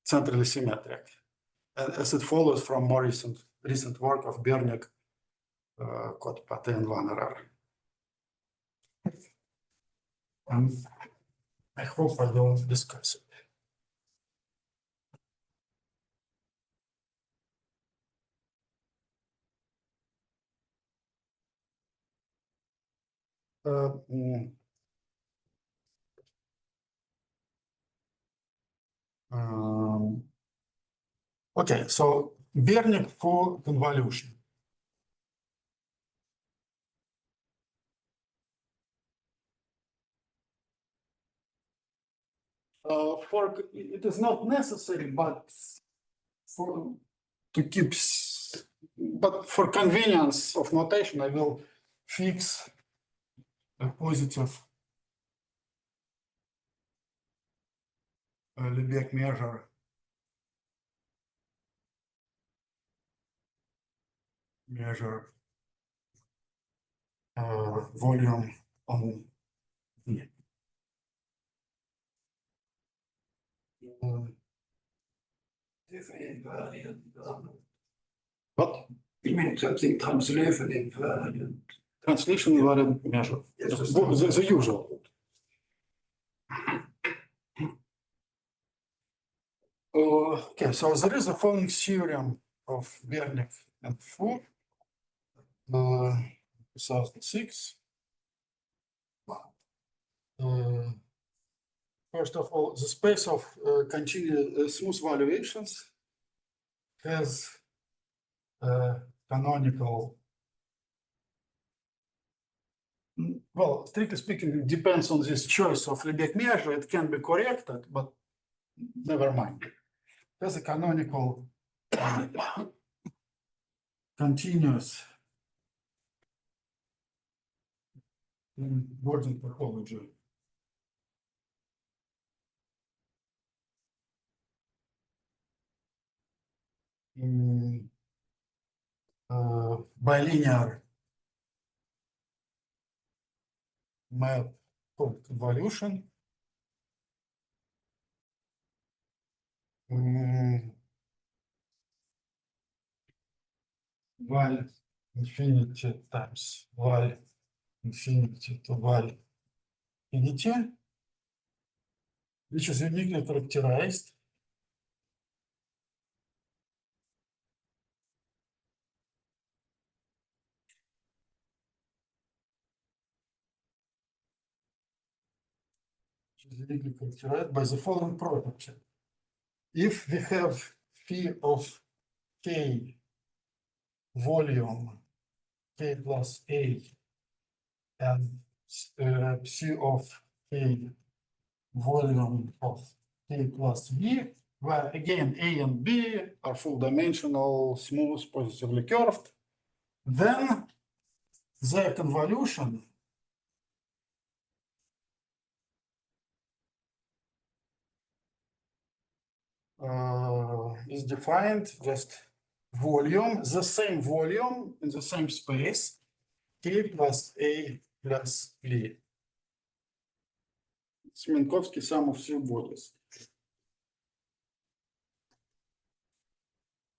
Centrally symmetric, as it follows from more recent work of Berniak, Kotpate, and Vannerer. I hope I will discuss it. Okay, so Bernik for convolution. For it is not necessary, but for to keep, but for convenience of notation, I will fix a positive Lebesgue measure volume on V. Invariant. What? You mean something translation invariant? Translation invariant measure. Yes, The usual. Okay, so there is a following theorem of Bernik and Four, 2006. First of all, the space of continuous smooth valuations has canonical. Well, strictly speaking, it depends on this choice of Lebesgue measure. It can be corrected, but never mind. There's a canonical continuous in Gordon topology. Bilinear map called valuation. Val infinity times val infinity to val infinity, which is uniquely characterized by the following property. If we have phi of k volume k plus a and psi of k volume of k plus b, where again a and b are full dimensional, smooth, positively curved, then their convolution is defined just volume, the same volume in the same space, k plus a plus b. It's Minkowski sum of three bodies.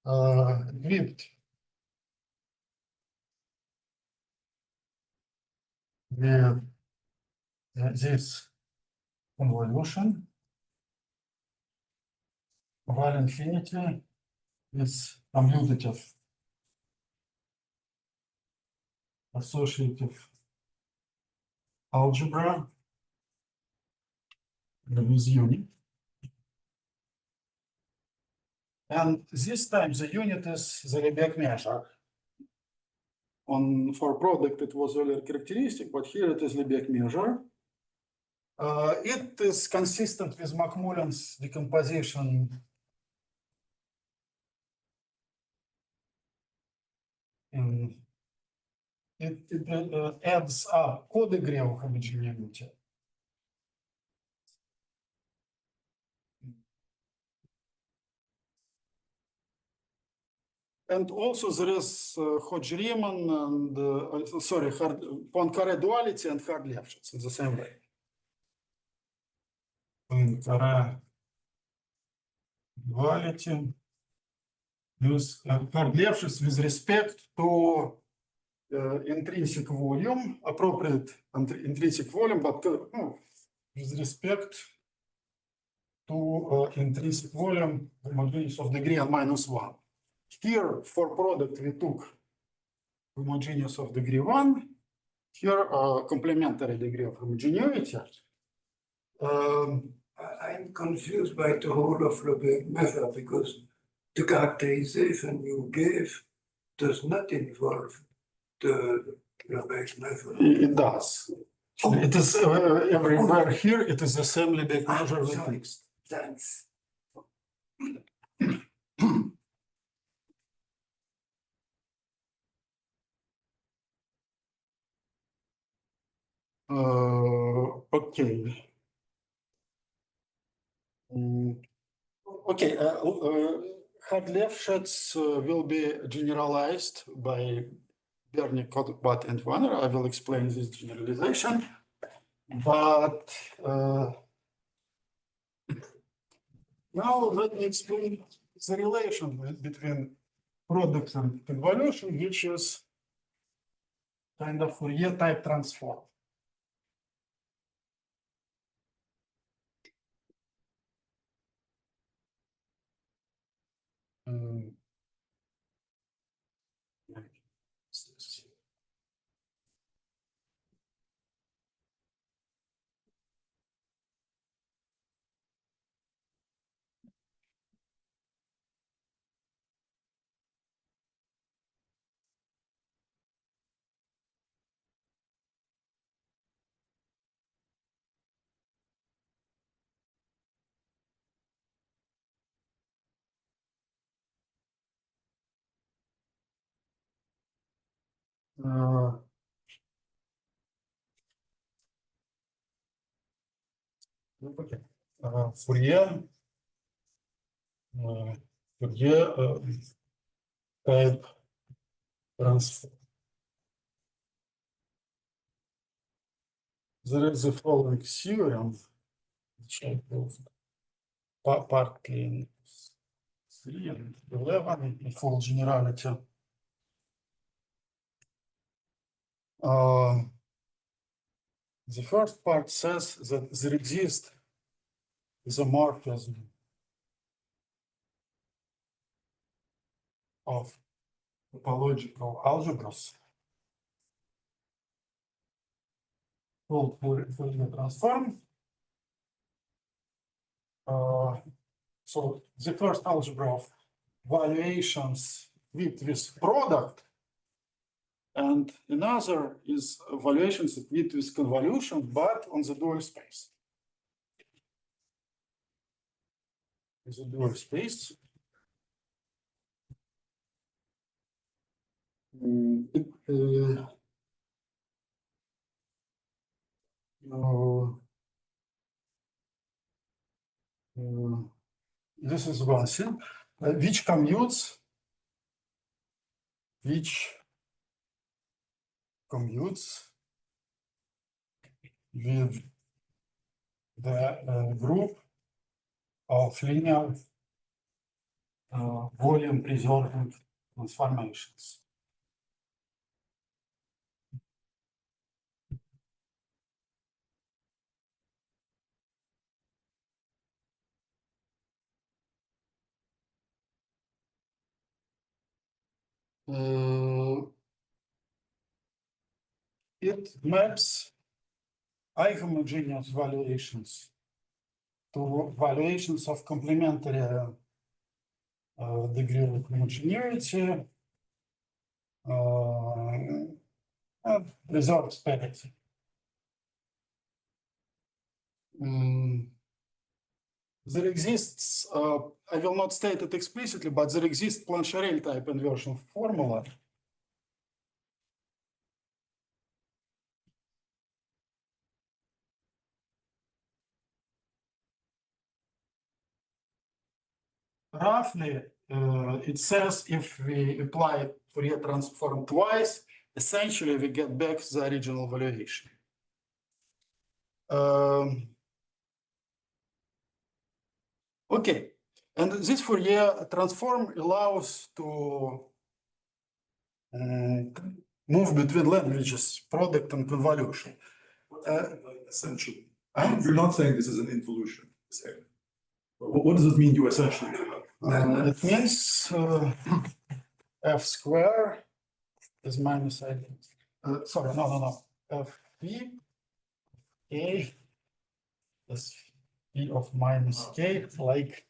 Equipped with this convolution, val infinity is commutative associative algebra with unit. And this time the unit is the Lebesgue measure. For product it was earlier characteristic, but here it is Lebesgue measure. It is consistent with Macmullen's decomposition it adds up co-degree of homogeneity. And also there is Hodge-Riemann and Poincaré duality and Hodge-Lefschetz in the same way. Poincaré duality use Hodge-Lefschetz with respect to intrinsic volume, appropriate intrinsic volume, but with respect to intrinsic volume homogeneous of degree n-1. Here, for product, we took homogeneous of degree 1. Here, complementary degree of homogeneity. I'm confused by the whole of Lebesgue method because the characterization you gave does not involve the Lebesgue method. It does. It is everywhere here. It is the same Lebesgue measure with sorry. fixed. Thanks. Okay. Okay. Hard-left will be generalized by Bernie, Kottbart, and Warner. I will explain this generalization. But now let me explain the relation between product and convolution, which is kind of Fourier-type transform. Okay. Fourier type transform. There is the following theorem, which I proved partly in 3 and 11 in full generality. The first part says that there exists isomorphism of topological algebras called Fourier transform. So the first algebra of valuations with product, and another is valuations with convolution, but on the dual space. Is a dual space. This is one thing, which commutes with the group of linear volume preserving transformations. It maps I-homogeneous valuations to valuations of complementary degree of homogeneity and resolves parity. There exists, I will not state it explicitly, but there exists Plancherel type inversion formula. Roughly, it says if we apply Fourier transform twice, essentially we get back the original valuation. Okay, and this Fourier transform allows to move between languages, product and convolution. Essentially. You're not saying this is an involution. What does it mean you essentially? It means f square is minus I. Sorry, no. F p k is p of minus k like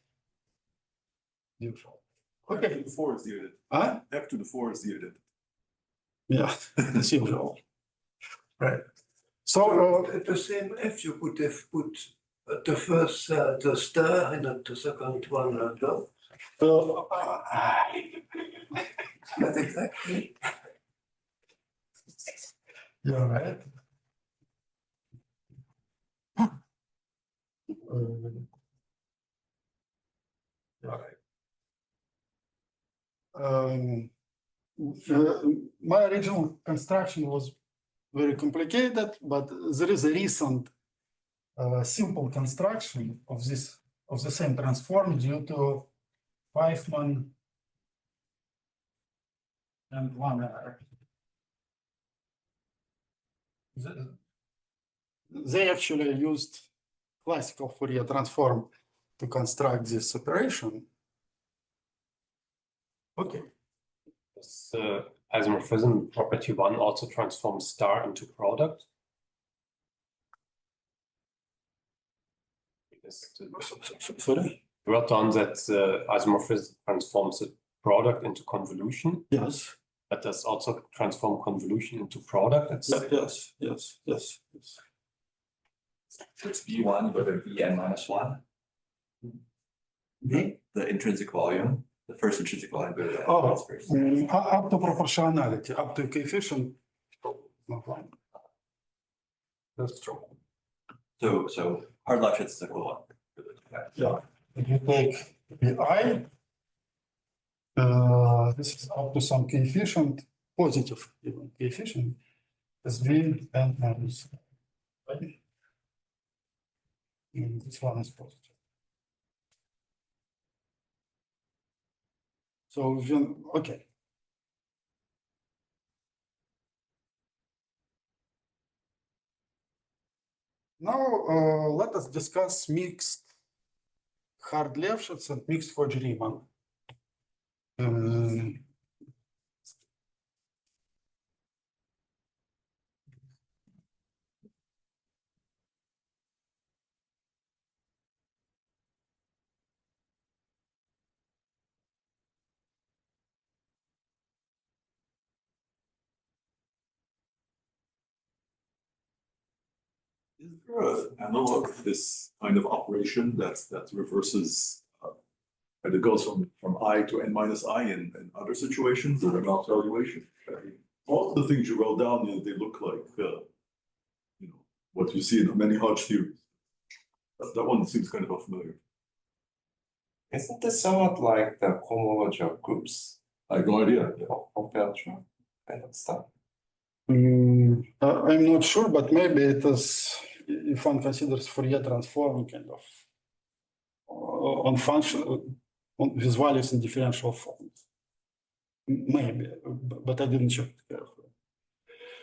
usual. Okay. F to the 4 is the unit. Huh? F to the 4 is the unit. Yeah, as usual. Right. So The same if you could have put the first the star and then the second one dot. Not exactly. you're right. You're right. My original construction was very complicated, but there is a recent simple construction of the same transform due to Feynman and one error. They actually used classical Fourier transform to construct this operation. Okay. Does isomorphism property 1 also transforms star into product? Sorry? You wrote down that isomorphism transforms a product into convolution. Yes. But does also transform convolution into product? Yes. So it's V1, but a Vn minus 1. The intrinsic volume, the first intrinsic volume. But Up to proportionality, up to coefficient. That's true. So hard Lefschetz is equivalent. Yeah, if you take Pi, this is up to some coefficient, positive even coefficient, is V n minus. Right? And this one is positive. So okay. Now let us discuss mixed hard Lefschetz and mixed Hodge-Riemann. Is there an analog of this kind of operation that reverses and it goes from I to n minus I in other situations that are not valuation? All of the things you wrote down, they look like what you see in many Hodge theories. That one seems kind of familiar. Isn't this somewhat like the homology of groups? I have no idea. Of Beltran kind of stuff. I'm not sure, but maybe it is, if one considers Fourier transform kind of on function with values in differential forms. Maybe, but I didn't check it carefully.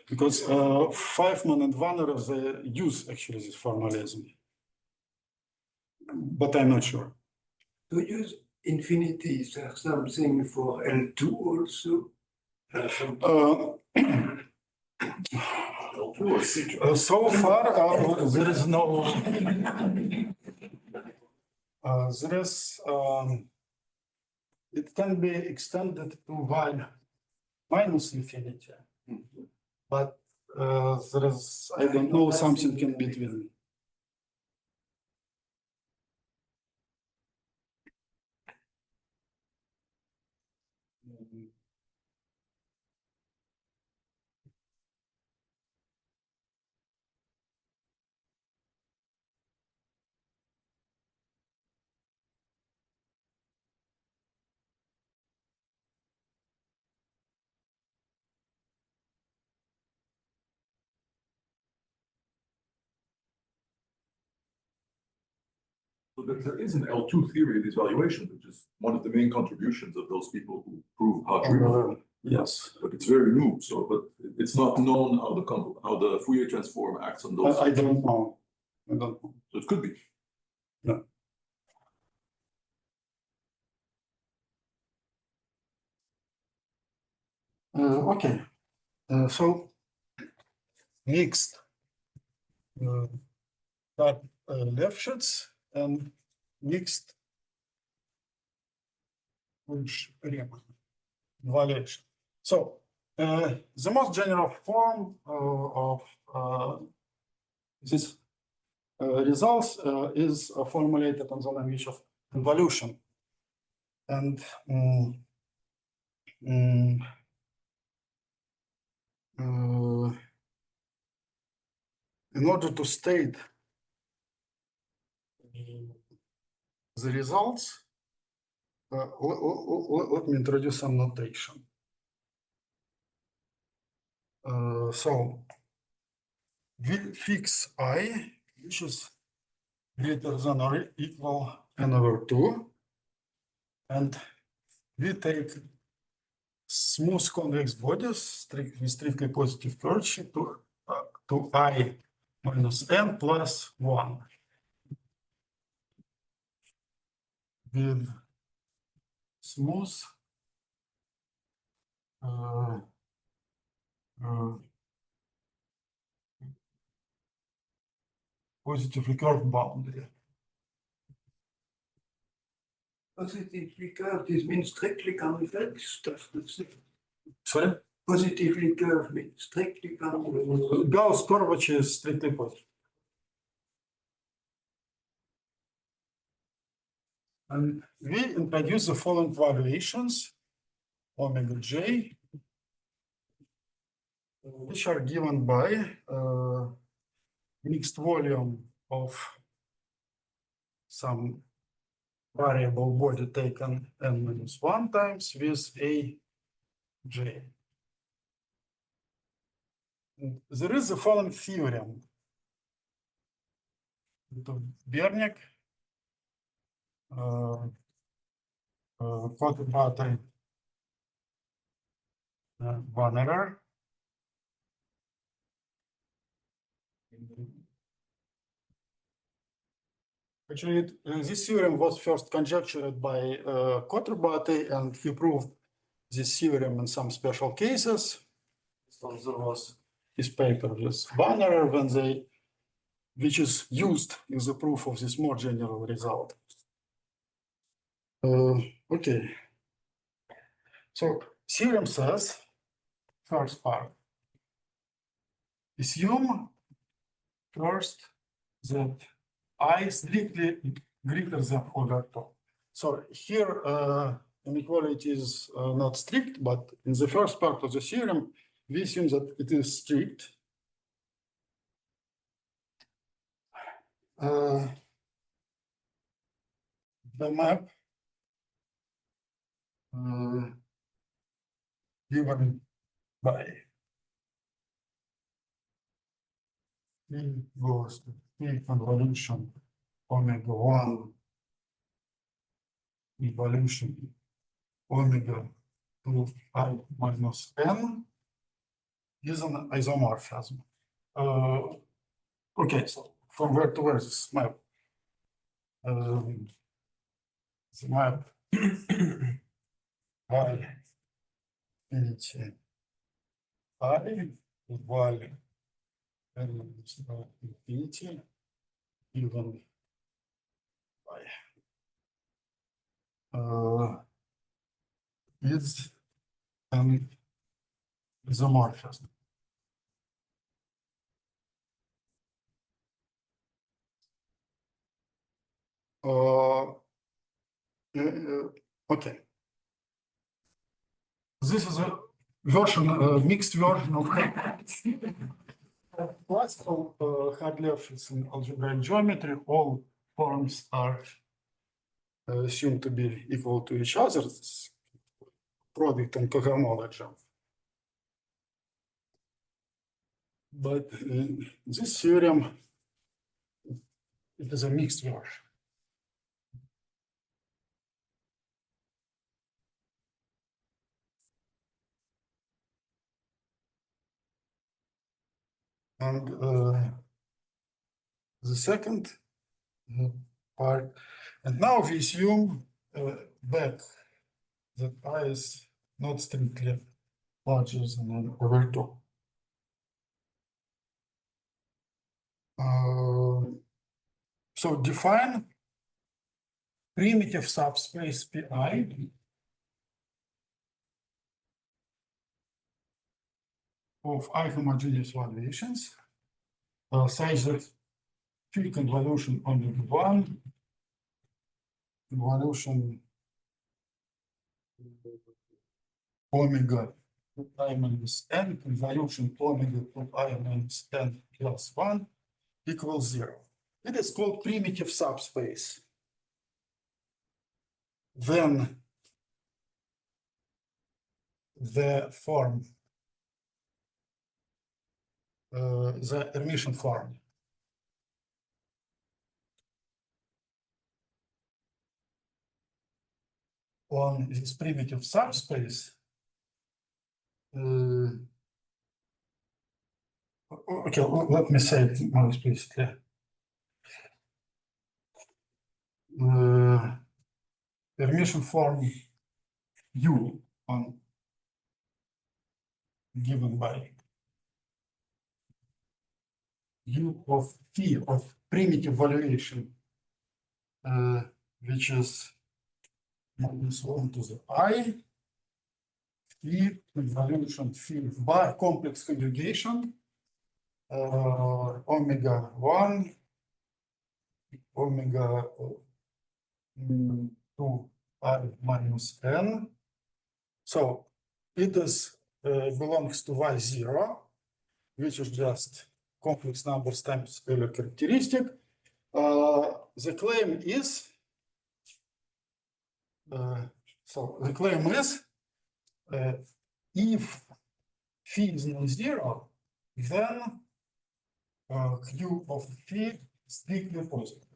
Because Feynman and Vanner, they use actually this formalism. But I'm not sure. To use infinities or something for L2 also. So far, there is no. There is. It can be extended to y minus infinity, but there is, I don't know, something in between. So there is an L2 theory of these valuations, which is one of the main contributions of those people who prove Hodge-Riemann. Yes. But it's very new, but it's not known how the Fourier transform acts on those. I don't know. I don't know. So it could be. Okay, so mixed type Lefschetz and mixed Hodge-Riemann valuation. So the most general form of this results is formulated on the language of convolution. And in order to state the results, let me introduce some notation. So we fix I, which is greater than or equal n over 2, and we take smooth convex bodies with strictly positive curvature to I minus n plus 1 with smooth positively curved boundary. Positively curved, this means strictly convex, definitely. Sorry? Positively curved means strictly convex. Gauss curvature is strictly positive. And we introduce the following valuations, omega j, which are given by mixed volume of some variable body taken n minus 1 times with a j. And there is the following theorem. Bernick, Kotter-Batty, Vannerer. Actually, this theorem was first conjectured by Kotter-Batty, and he proved this theorem in some special cases. So there was his paper with Vannerer which is used in the proof of this more general result. Okay. So theorem says, first part, assume first that I is strictly greater than over 2. So here inequality is not strict, but in the first part of the theorem, we assume that it is strict. The map given by P goes to P convolution omega 1 evolution omega 2 I minus n is an isomorphism. Okay, so from where to where is this map? The map y infinity I equal n infinity given by is an isomorphism. Okay. This is a version, mixed version of classical Hadler in algebraic geometry. All forms are assumed to be equal to each other. It's product and cohomology. But this theorem, it is a mixed version. And the second part. And now we assume back that I is not strictly larger than over 2. So define primitive subspace Pi of I-homogeneous valuations such that phi convolution only 1, convolution omega I minus n, convolution omega to I minus n plus 1 equals 0. It is called primitive subspace. Then the form, the Hermitian form on this primitive subspace. Okay, let me say it more explicitly. Hermitian form U on given by U of T of primitive valuation, which is minus 1 to the I, Phi convolution Phi by complex conjugation, omega 1, omega 2 I minus n. So it is belongs to Y0, which is just complex numbers times Euler characteristic. The claim is if phi is non-zero, then Q of phi is strictly positive.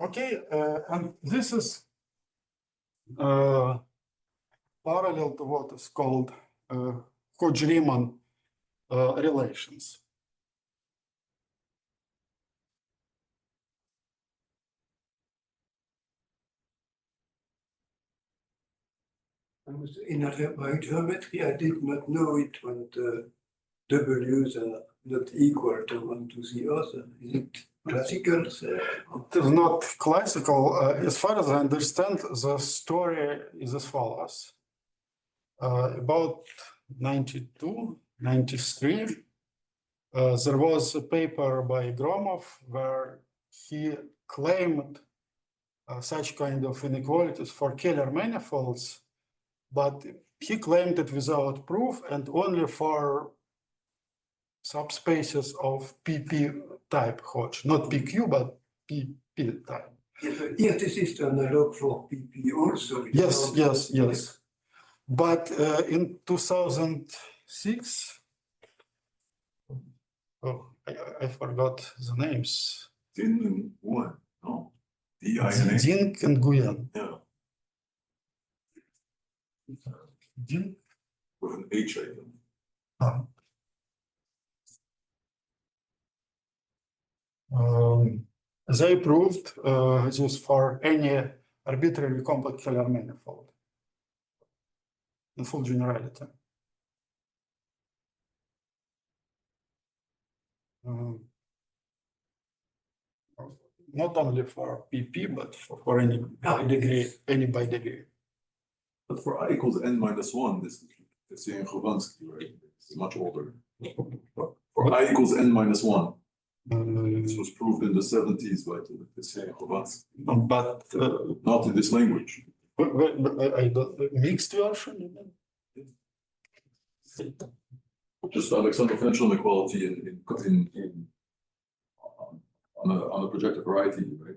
Okay, and this is parallel to what is called Hodge-Riemann relations. In my geometry, I did not know it when the W's are not equal to one to the other. Is it classical? It is not classical. As far as I understand, the story is as follows. About 92, 93, there was a paper by Gromov where he claimed such kind of inequalities for Kahler manifolds, but he claimed it without proof and only for subspaces of PP type Hodge, not PQ, but PP type. Yeah, but here this is the analog for PP also. Yes. But in 2006, I forgot the names. Din and Nguyen, no? D-I-N-A. Ding and Nguyen. Yeah, Ding. with an H, I think. They proved this for any arbitrarily complex Kahler manifold in full generality. Not only for PP, but for any by degree. But for I equals n minus 1, this is Khovansky, right? It's much older. For I equals n minus 1, this was proved in the 70s by Khovansky. But Not in this language. I don't mixed version. Just Alexandrov-Fenchel inequality on a projective variety, right?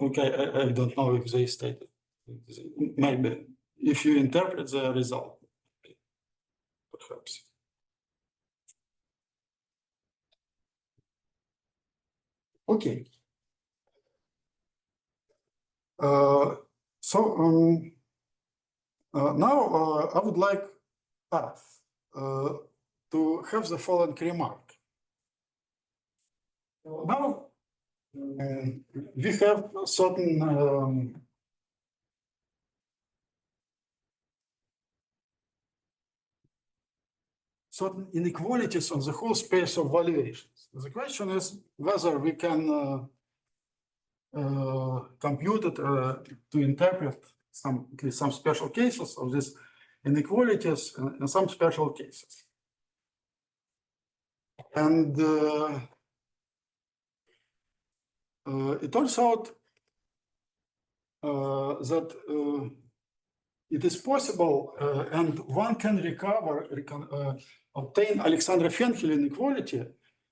Okay, I don't know if they stated. Maybe if you interpret the result, perhaps. Okay. Now I would like to have the following remark. Now, we have certain certain inequalities on the whole space of valuations. The question is whether we can compute it to interpret at least some special cases of these inequalities in some special cases. And it turns out that it is possible, and one can obtain Alexandrov-Fenchel inequality,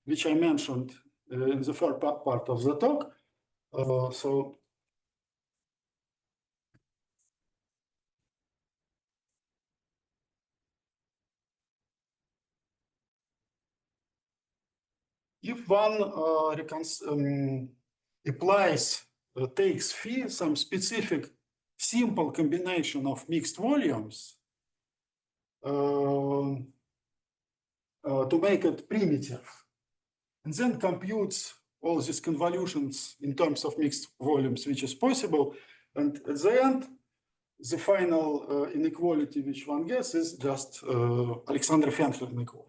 which I mentioned in the first part of the talk. So if one applies, takes phi, some specific simple combination of mixed volumes to make it primitive, and then computes all these convolutions in terms of mixed volumes, which is possible, and at the end, the final inequality which one gets is just Alexandrov-Fenchel inequality.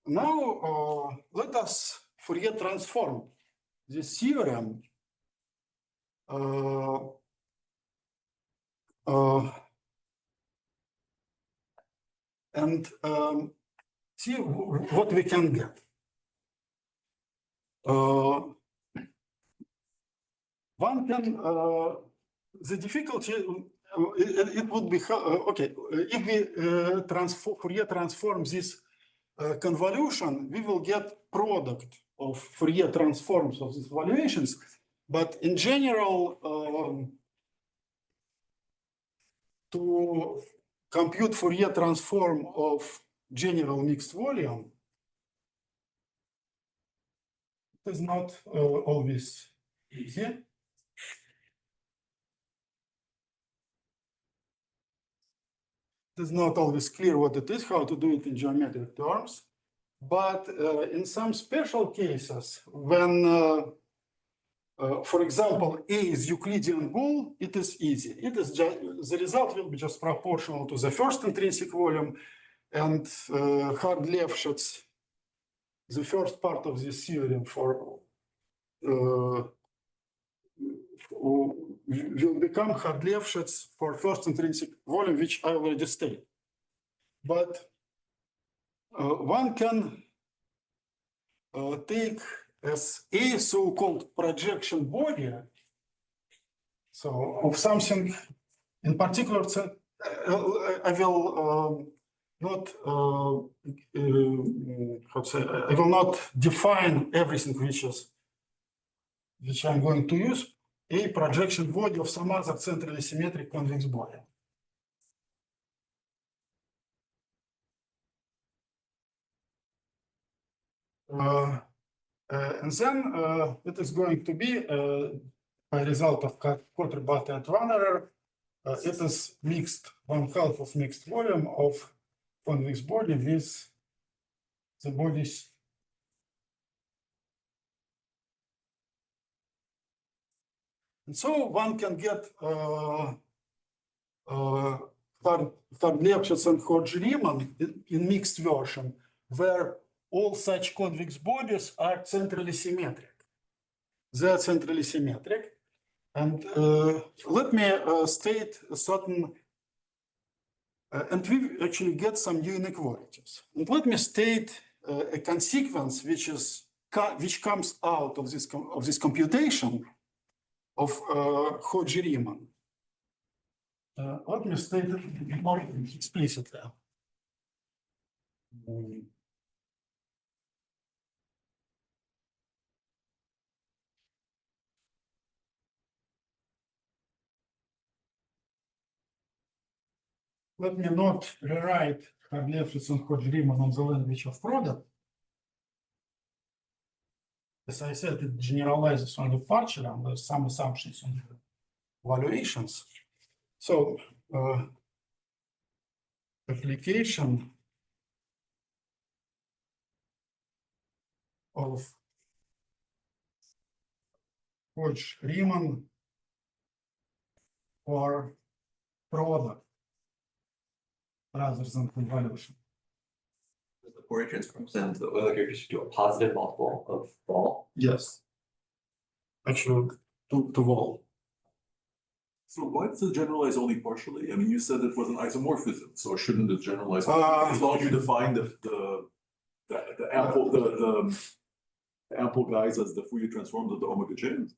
Now, let us Fourier transform this theorem and see what we can get. One can, the difficulty, it would be, okay, if we Fourier transform this convolution, we will get product of Fourier transforms of these valuations. But in general, to compute Fourier transform of general mixed volume, it is not always easy. It is not always clear what it is, how to do it in geometric terms. But in some special cases, when, for example, A is Euclidean ball, it is easy. It is just, the result will be just proportional to the first intrinsic volume, and Hodge-Lefschetz, the first part of this theorem will become Hodge-Lefschetz for first intrinsic volume, which I already stated. But one can take as a so-called projection body, so of something in particular, I will not, how to say, I will not define everything which I'm going to use, a projection body of some other centrally symmetric convex body. And then it is going to be a result of Kotter-Batte and Wannerer. It is mixed, 1/2 of mixed volume of convex body with the bodies. And so one can get Hodge-Lefschetz and Hodge-Riemann in mixed version, where all such convex bodies are centrally symmetric. They are centrally symmetric. And let me state a certain, and we actually get some new inequalities. And let me state a consequence which comes out of this computation of Hodge-Riemann. Let me state it more explicitly. Let me not rewrite Hodge-Lefschetz and Hodge-Riemann on the language of product. As I said, it generalizes only partially, and there's some assumptions on the valuations. So application of Hodge-Riemann for product rather than convolution. The Fourier transform sends the Euler characteristic to a positive multiple of vol. Yes. Actually, to vol. So why does it generalize only partially? I mean, you said it was an isomorphism, so shouldn't it generalize? Uh, As long as you define the ample guys as the Fourier transforms of the omega chains.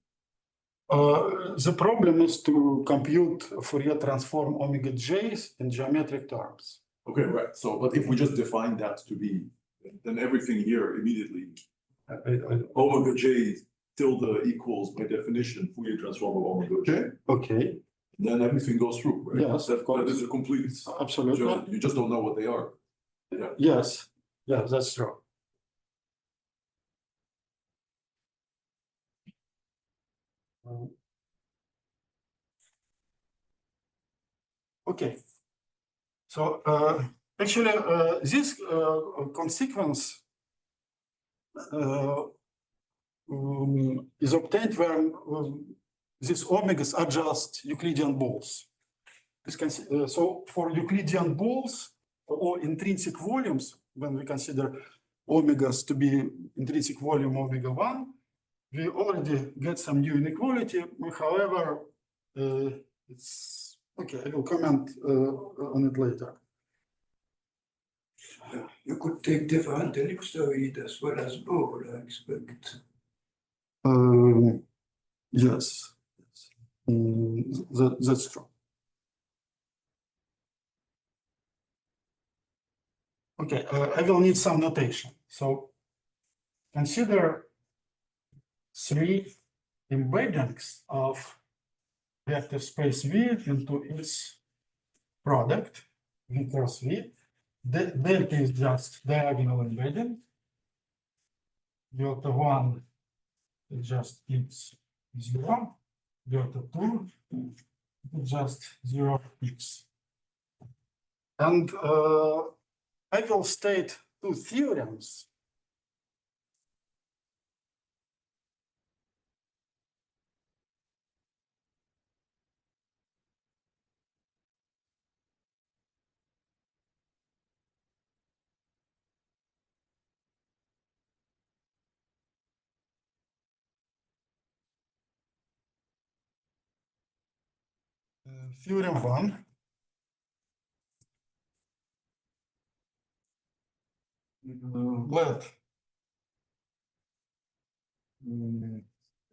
The problem is to compute Fourier transform omega j's in geometric terms. Okay, right. So, but if we just define that to be, then everything here immediately omega j tilde equals by definition Fourier transform of omega j. Okay. Then everything goes through, right? Yes, of course. That is a complete. Absolutely. You just don't know what they are. Yeah. Yes. Yes, that's true. Okay. So actually, this consequence is obtained when these omegas are just Euclidean balls. So for Euclidean balls or intrinsic volumes, when we consider omegas to be intrinsic volume omega 1, we already get some new inequality. However, it's okay. I will comment on it later. You could take different ellipsoid as well as ball, I expect. Yes, that's true. Okay, I will need some notation. So consider 3 embeddings of vector space V into its product, V cross V. Delta is just diagonal embedding. Delta 1 is just x 0. Delta 2 is just 0x. And I will state 2 theorems. Theorem 1. Let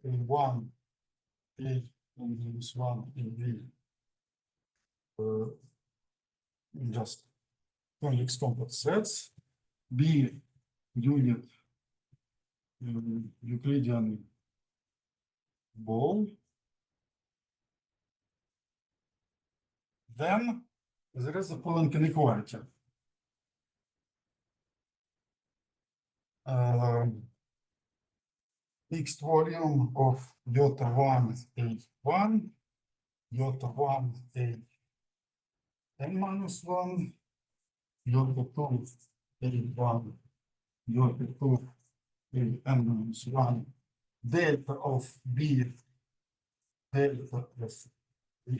A1, A minus 1 in V just convex complex sets, B unit Euclidean ball. Then there is the following inequality. Mixed volume of iota 1 A1, iota 1 A n minus 1, iota 2 A1, iota 2 A n minus 1, delta of B, delta of B.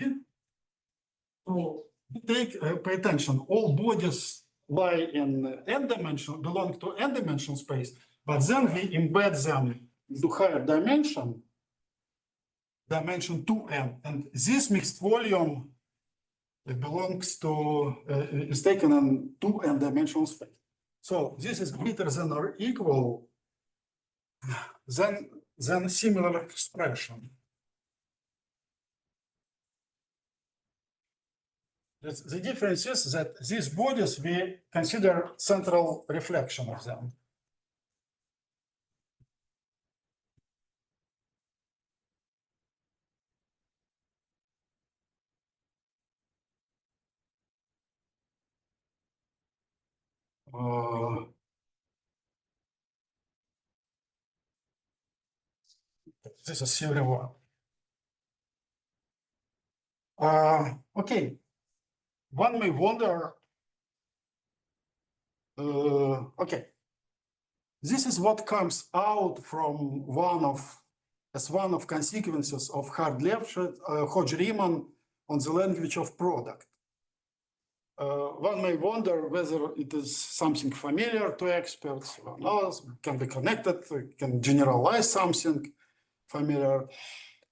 So pay attention, all bodies lie in n dimension, belong to n dimensional space, but then we embed them into higher dimension 2n, and this mixed volume belongs to, is taken in 2n dimensional space. So this is greater than or equal than similar expression. The difference is that these bodies, we consider central reflection of them. This is theory 1. Okay, one may wonder, okay, this is what comes out from one of consequences of Hodge-Riemann on the language of product. One may wonder whether it is something familiar to experts or not, can be connected, can generalize something familiar.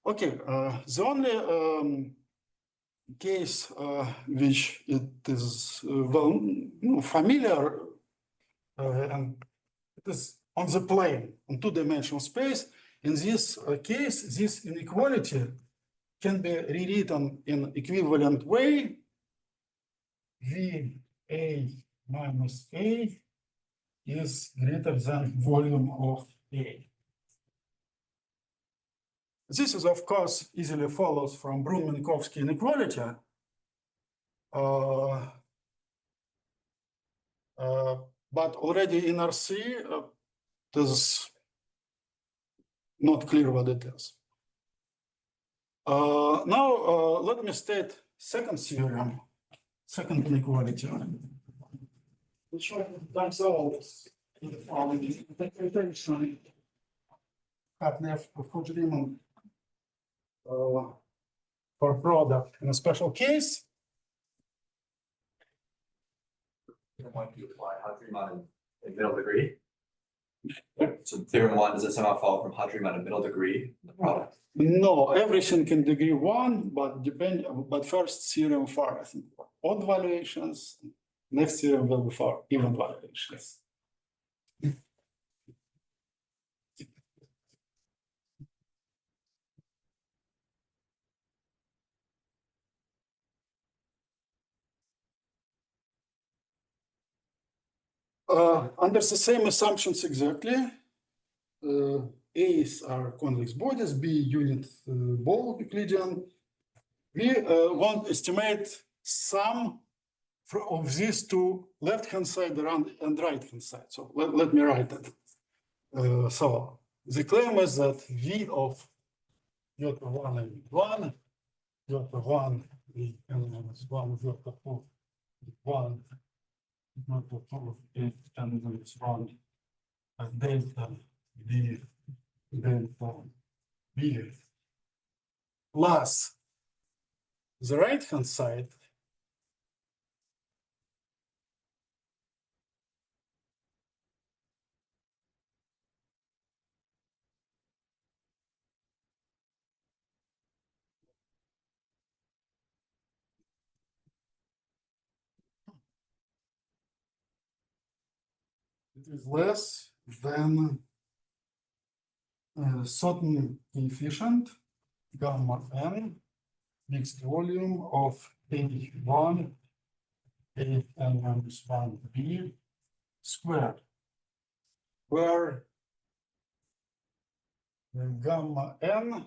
Okay, the only case which it is familiar and it is on the plane, on two-dimensional space. In this case, this inequality can be rewritten in equivalent way. VA minus A is greater than volume of A. This is, of course, easily follows from Brun-Minkowski inequality. But already in RC, it is not clear what it is. Now, let me state second theorem, second inequality, which turns out in the following interpretation. Kahler of Hodge-Riemann for product in a special case. Want to apply Hodge-Riemann in middle degree? So theorem one, does it somehow follow from Hodge-Riemann in middle degree, the product? No, everything in degree one, but first theorem for, I think, odd valuations. Next theorem will be for even valuations. Under the same assumptions exactly, A's are convex bodies, B unit ball Euclidean. We want to estimate sum of these two left-hand side and right-hand side. So let me write it. So the claim is that V of Jota 1 and 1, Jota 1 and minus 1, Jota 2, 1, Jota 2, 8 and minus 1, delta V, delta V, plus the right-hand side it is less than a certain coefficient gamma n mixed volume of A1 A n minus 1 B squared, where the gamma n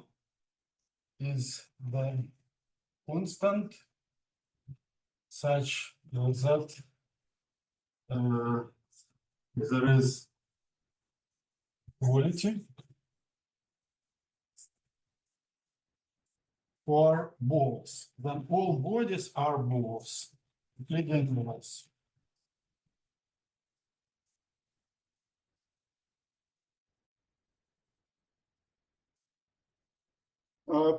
is the constant such that there is equality for balls. Then all bodies are balls, Euclidean balls.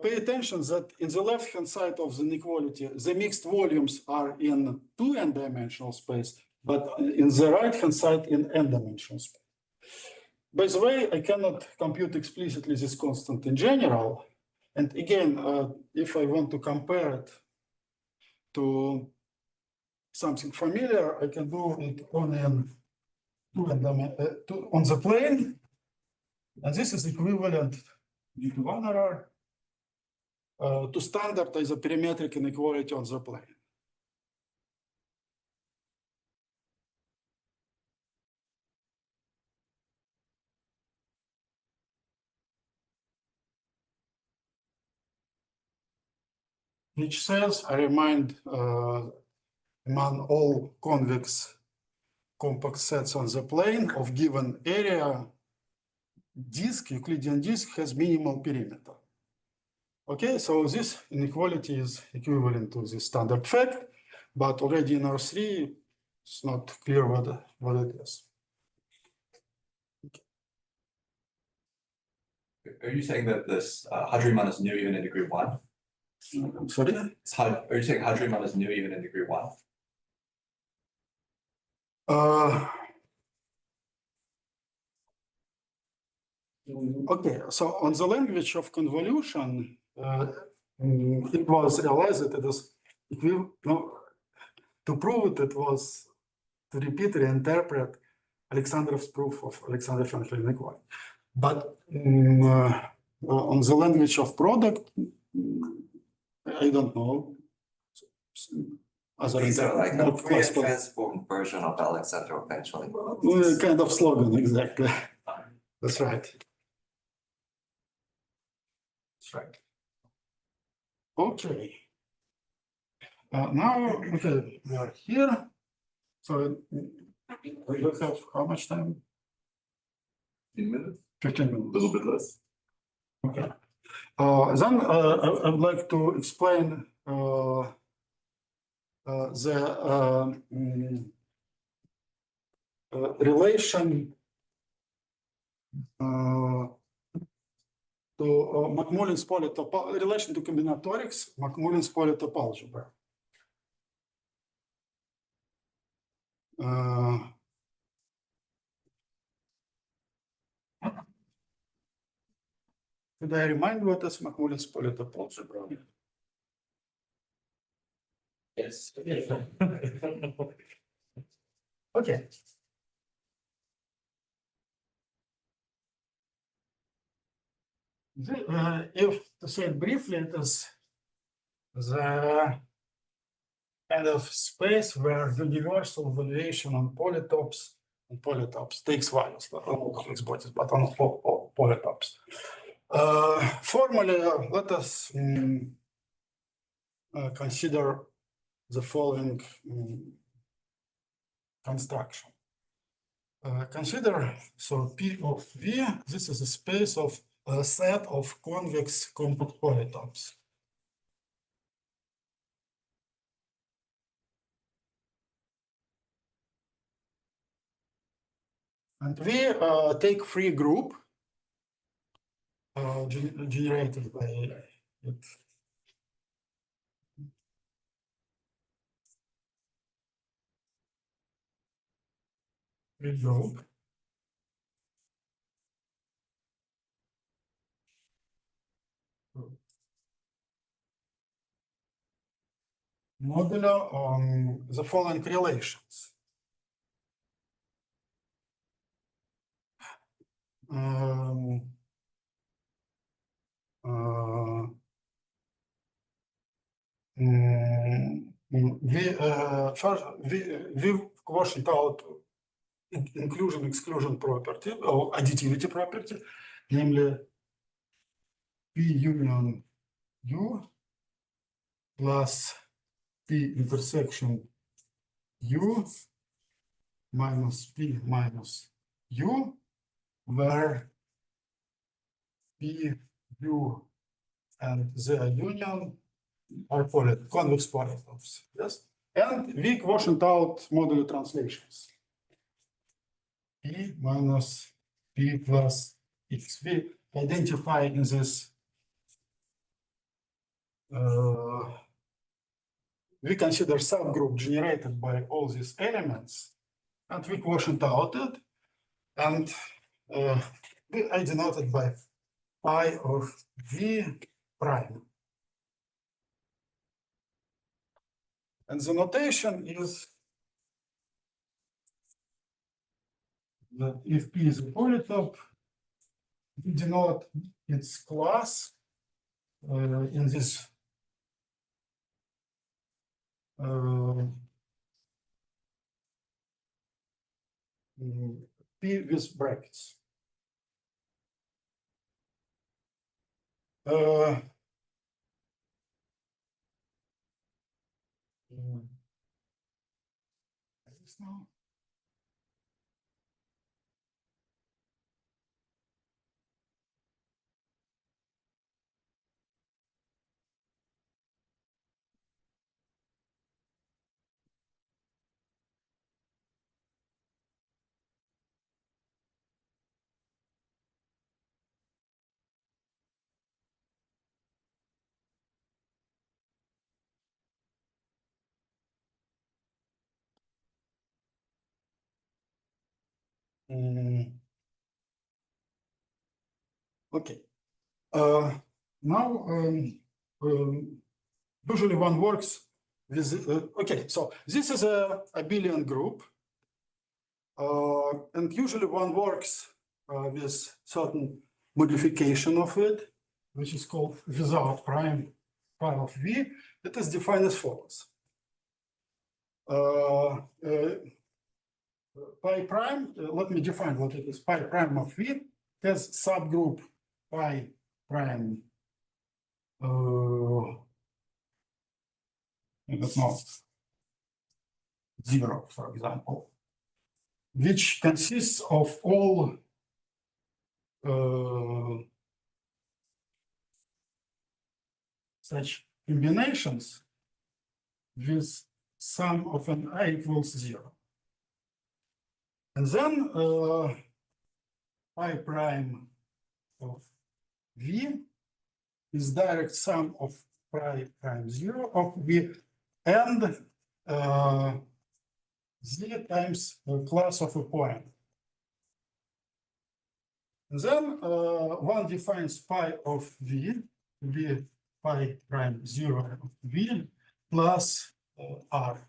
Pay attention that in the left-hand side of the inequality, the mixed volumes are in 2n-dimensional space, but in the right-hand side in n-dimensional space. By the way, I cannot compute explicitly this constant in general. And again, if I want to compare it to something familiar, I can do it only on the plane. And this is equivalent due to one error to standard isoperimetric inequality on the plane. Which says, I remind, among all convex compact sets on the plane of given area, disk, Euclidean disk has minimal perimeter. Okay, so this inequality is equivalent to the standard fact. but already in R3, it's not clear what it is. Are you saying that this Hodge-Riemann is new even in degree one? Sorry? Are you saying Hodge-Riemann is new even in degree one? Okay, so on the language of convolution, it was realized that it is to prove it was to repeat, reinterpret Alexandrov's proof of Alexandrov-Fenchel inequality. But on the language of product, I don't know. These are like a more Fourier classical, transformed version of Alexandrov-Fenchel. kind of slogan, exactly. That's right. That's right. Okay. Now, okay, we are here. So we will have how much time? 15 minutes, 15 a minutes. little bit less. Okay. Then I would like to explain the relation to McMullen's polytopology, relation to combinatorics, McMullen's polytopology. Could I remind what is McMullen's polytopology? Yes. Okay. If to say it briefly, it is the kind of space where universal valuation on polytopes takes values, not on complex bodies, but on polytopes. Formally, let us consider the following construction. Consider, so P of V, this is a space of a set of convex compact polytopes. And we take free group generated by it. Free group. Modulo on the following relations. We quotient out inclusion exclusion property or additivity property, namely P union U plus P intersection U minus P minus U, where P, U, and their union are convex polytopes. Yes, and we quotient out modular translations. P minus P plus X. We identify in this. We consider subgroup generated by all these elements, and we quotient out it, and I denote it by pi of V prime. And the notation is that if P is a polytop, we denote its class in this P with brackets. Now. Okay. Now, usually one works with, okay, so this is a abelian group. And usually one works with certain modification of it, which is called without prime phi of v. It is defined as follows. Pi prime, let me define what it is. Pi prime of v has subgroup pi prime, I don't know, 0, for example, which consists of all such combinations with sum of an I equals 0. And then pi prime of v is direct sum of pi prime 0 of v and z times class of a point. And then one defines pi of v to be pi prime 0 of v plus r.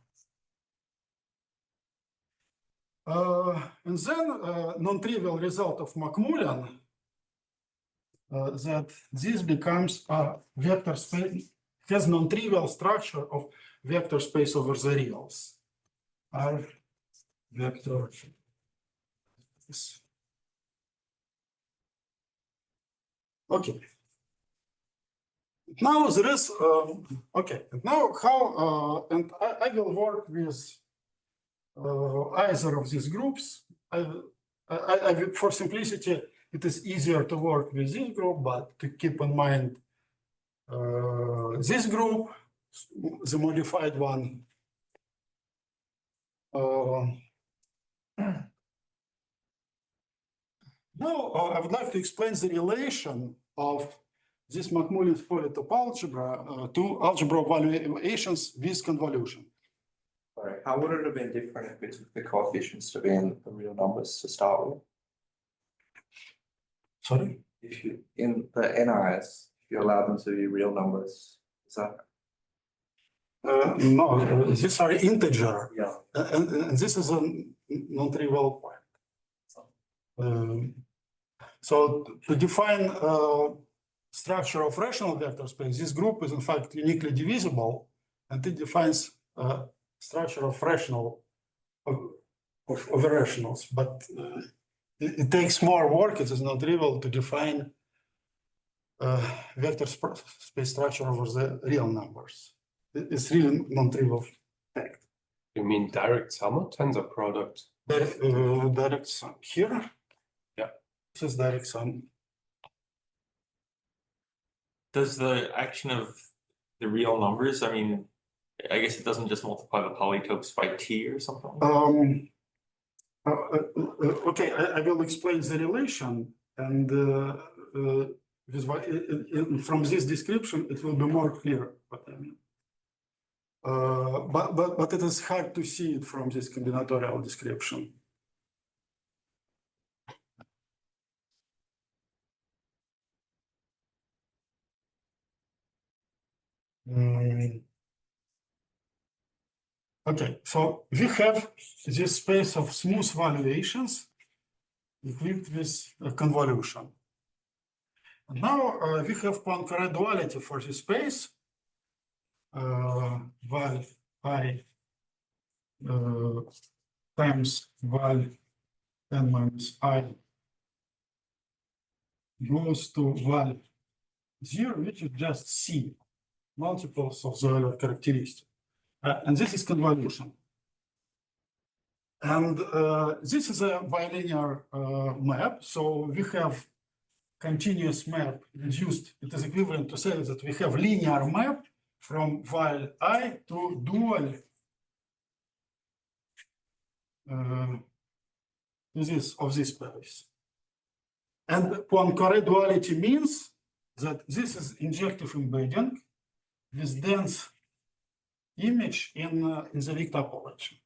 And then non-trivial result of Macmullen that this becomes a vector space, has non-trivial structure of vector space over the reals. R vector. Okay. Now there is, okay, now how, and I will work with either of these groups. For simplicity, it is easier to work with this group, but to keep in mind this group, the modified one. Now, I would like to explain the relation of this Macmullen's polytope algebra to algebra of valuations with convolution. Sorry, how would it have been different if we took the coefficients to be in the real numbers to start with? Sorry? If you, in the NIS, if you allow them to be real numbers, is that? No, these are integer. Yeah. And this is a non-trivial point. So to define structure of rational vector space, this group is in fact uniquely divisible, and it defines structure of rational of rationals. But it takes more work. It is not trivial to define vector space structure over the real numbers. It's really non-trivial fact. You mean direct sum or tensor product? Direct sum here. Yeah. This is direct sum. Does the action of the real numbers, I mean, I guess it doesn't just multiply the polytopes by t or something? Okay, I will explain the relation, and from this description, it will be more clear what I mean. But it is hard to see it from this combinatorial description. Okay, so we have this space of smooth valuations equipped with a convolution. And now we have Poincare duality for this space. Val I times val n minus I goes to val 0, which is just C, multiples of the Euler characteristic. And this is convolution. And this is a bilinear map. So we have continuous map reduced. It is equivalent to say that we have linear map from val I to dual of this space. And Poincare duality means that this is injective embedding with dense image in the Wick topology.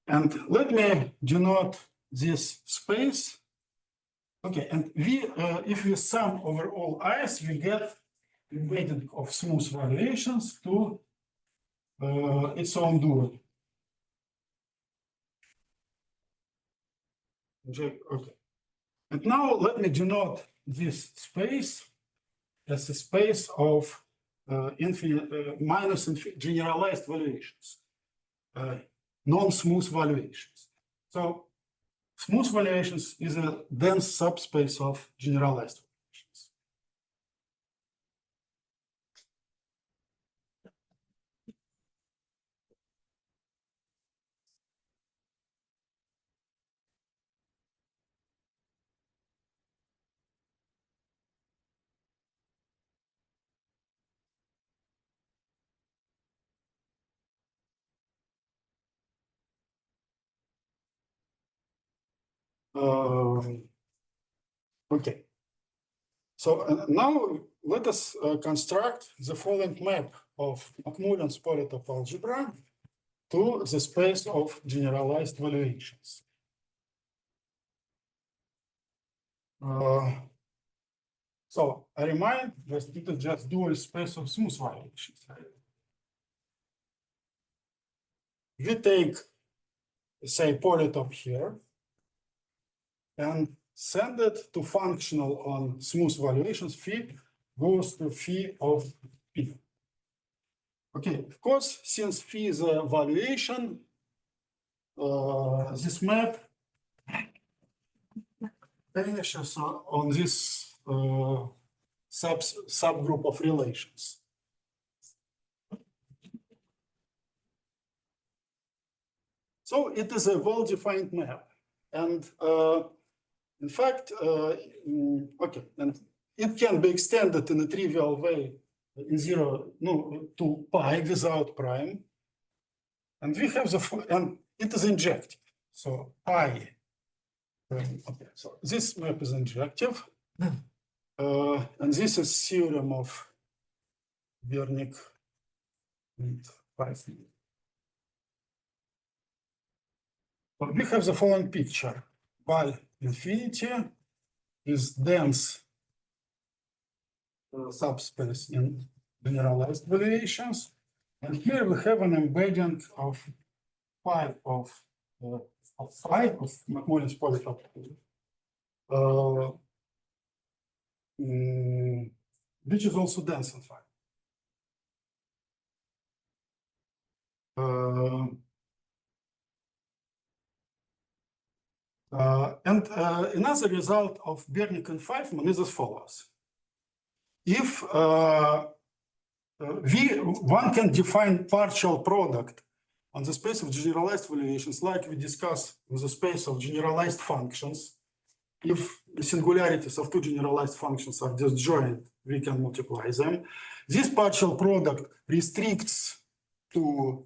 And let me denote this space Okay, and if we sum over all i's, we get the weighting of smooth variations to its own dual. Okay. And now let me denote this space as a space of generalized valuations, non-smooth valuations. So smooth valuations is a dense subspace of generalized valuations. Okay. So now let us construct the following map of Macmillan's polytope algebra to the space of generalized valuations. So I remind that it is just dual space of smooth valuations. We take, say, polytope here and send it to functional on smooth valuations. Phi goes to phi of P. Okay, of course, since phi is a valuation, this map finishes on this subgroup of relations. So it is a well-defined map. And in fact, okay, and it can be extended in a trivial way in to pi without prime. And we have and it is injective. So pi, okay, so this map is injective. And this is theorem of Wernicke and Pfeiffer. But we have the following picture. Val infinity is dense subspace in generalized valuations. And here we have an embedding of phi of Macmillan's polytope, which is also dense in phi. Another result of Wernicke and Pfeiffer is as follows. If one can define partial product on the space of generalized valuations, like we discussed in the space of generalized functions, if the singularities of two generalized functions are disjoint, we can multiply them. This partial product restricts to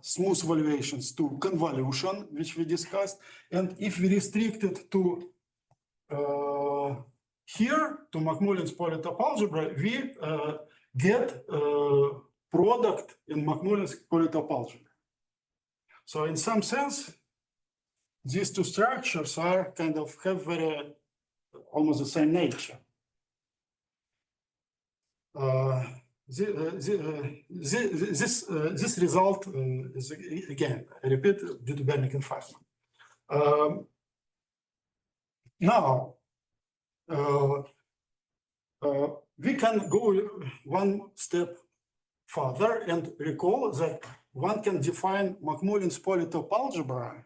smooth valuations to convolution, which we discussed. And if we restrict it to here, to Macmillan's polytope algebra, we get product in Macmillan's polytope algebra. So in some sense, these two structures are kind of have very almost the same nature. This result is, again, I repeat, due to Wernicke and Pfeiffer. Now, we can go one step further and recall that one can define Macmillan's polytope algebra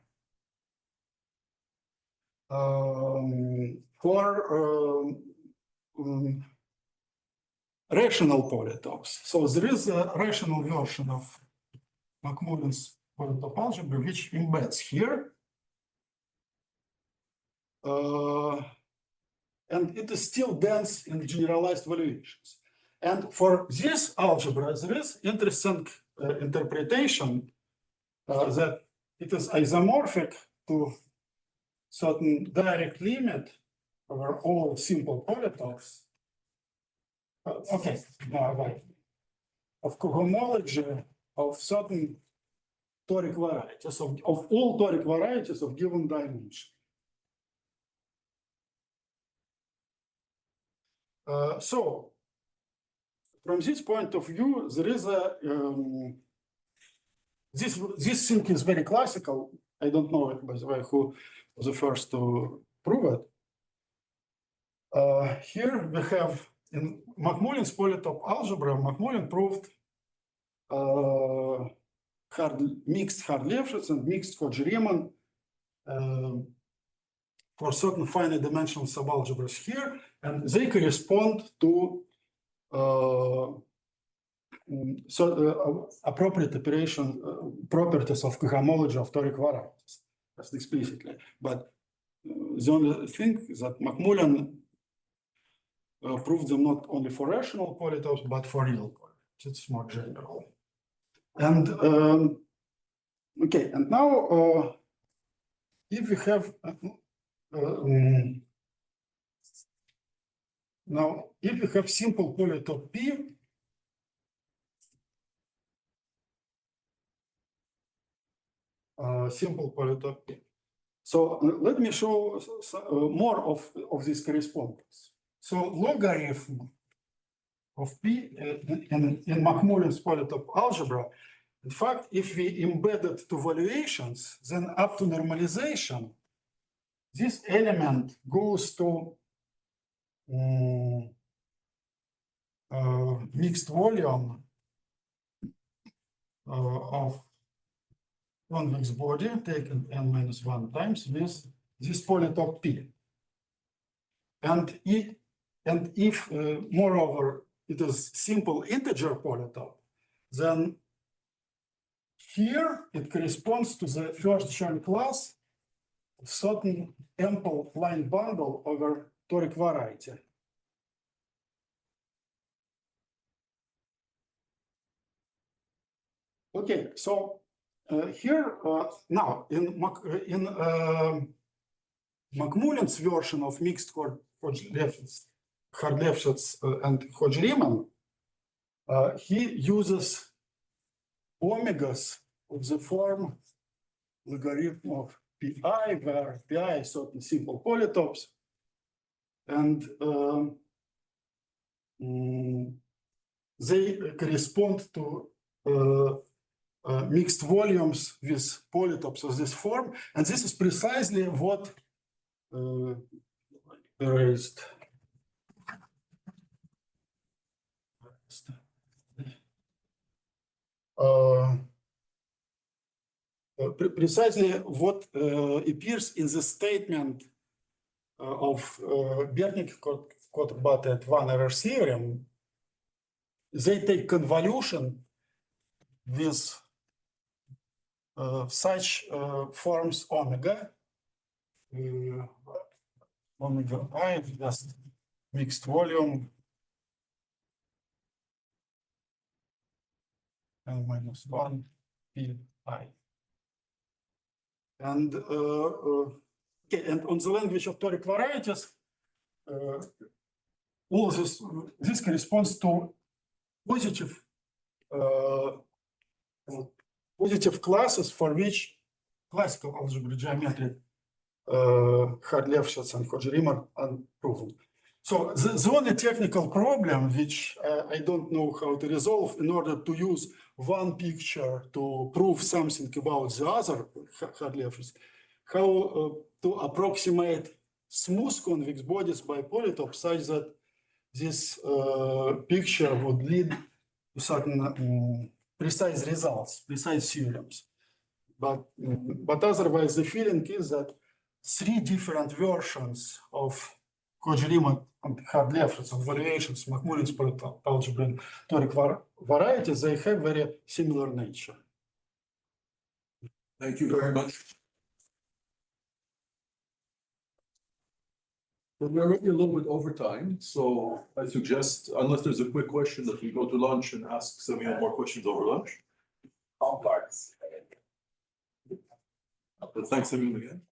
for rational polytopes. So there is a rational version of Macmillan's polytope algebra which embeds here. And it is still dense in generalized valuations. And for this algebra, there is interesting interpretation that it is isomorphic to certain direct limit over all simple polytopes. Okay, right. Of cohomology of certain toric varieties, of all toric varieties of given dimension. So from this point of view, there is a this thing is very classical. I don't know, by the way, who was the first to prove it. Here we have in McMullen's polytope algebra, McMullen proved mixed Hodge-Lefschetz and mixed Hodge-Riemann for certain finite dimensional subalgebras here, and they correspond to appropriate operation properties of cohomology of toric varieties, just explicitly. But the only thing is that McMullen proved them not only for rational polytopes, but for real polytopes. It's more general. And okay, and now if we have now if we have simple polytope P, simple polytope P. So let me show more of this correspondence. So logarithm of P in McMullen's polytope algebra, in fact, if we embed it to valuations, then up to normalization, this element goes to mixed volume of convex body taken n-1 times with this polytope P. And if moreover, it is simple integer polytope, then here it corresponds to the first Chern class of certain ample line bundle over toric variety. Okay, so here now in McMullen's version of mixed Hodge-Lefschetz and Hodge-Riemann, he uses omegas of the form logarithm of pi, where pi is certain simple polytopes, and they correspond to mixed volumes with polytopes of this form, and this is precisely what precisely what appears in the statement of Bernik-Kotter-Batet-Van error theorem. They take convolution with such forms omega, omega I, just mixed volume, n-1 pi. And okay, and on the language of toric varieties, all this corresponds to positive positive classes for which classical algebra geometry Hodge-Lefschetz and Hodge-Riemann are proven. So the only technical problem which I don't know how to resolve in order to use one picture to prove something about the other Hodge-Lefschetz, how to approximate smooth convex bodies by polytopes such that this picture would lead to certain precise results, precise theorems. But otherwise, the feeling is that three different versions of Hodge-Riemann and Hodge-Lefschetz of valuations, McMullen's polytope algebra and toric varieties, they have very similar nature. Thank you very much. Well, we're already a little bit over time, so I suggest, unless there's a quick question, that we go to lunch and ask Semyon more questions over lunch. But thanks, Semyon, again.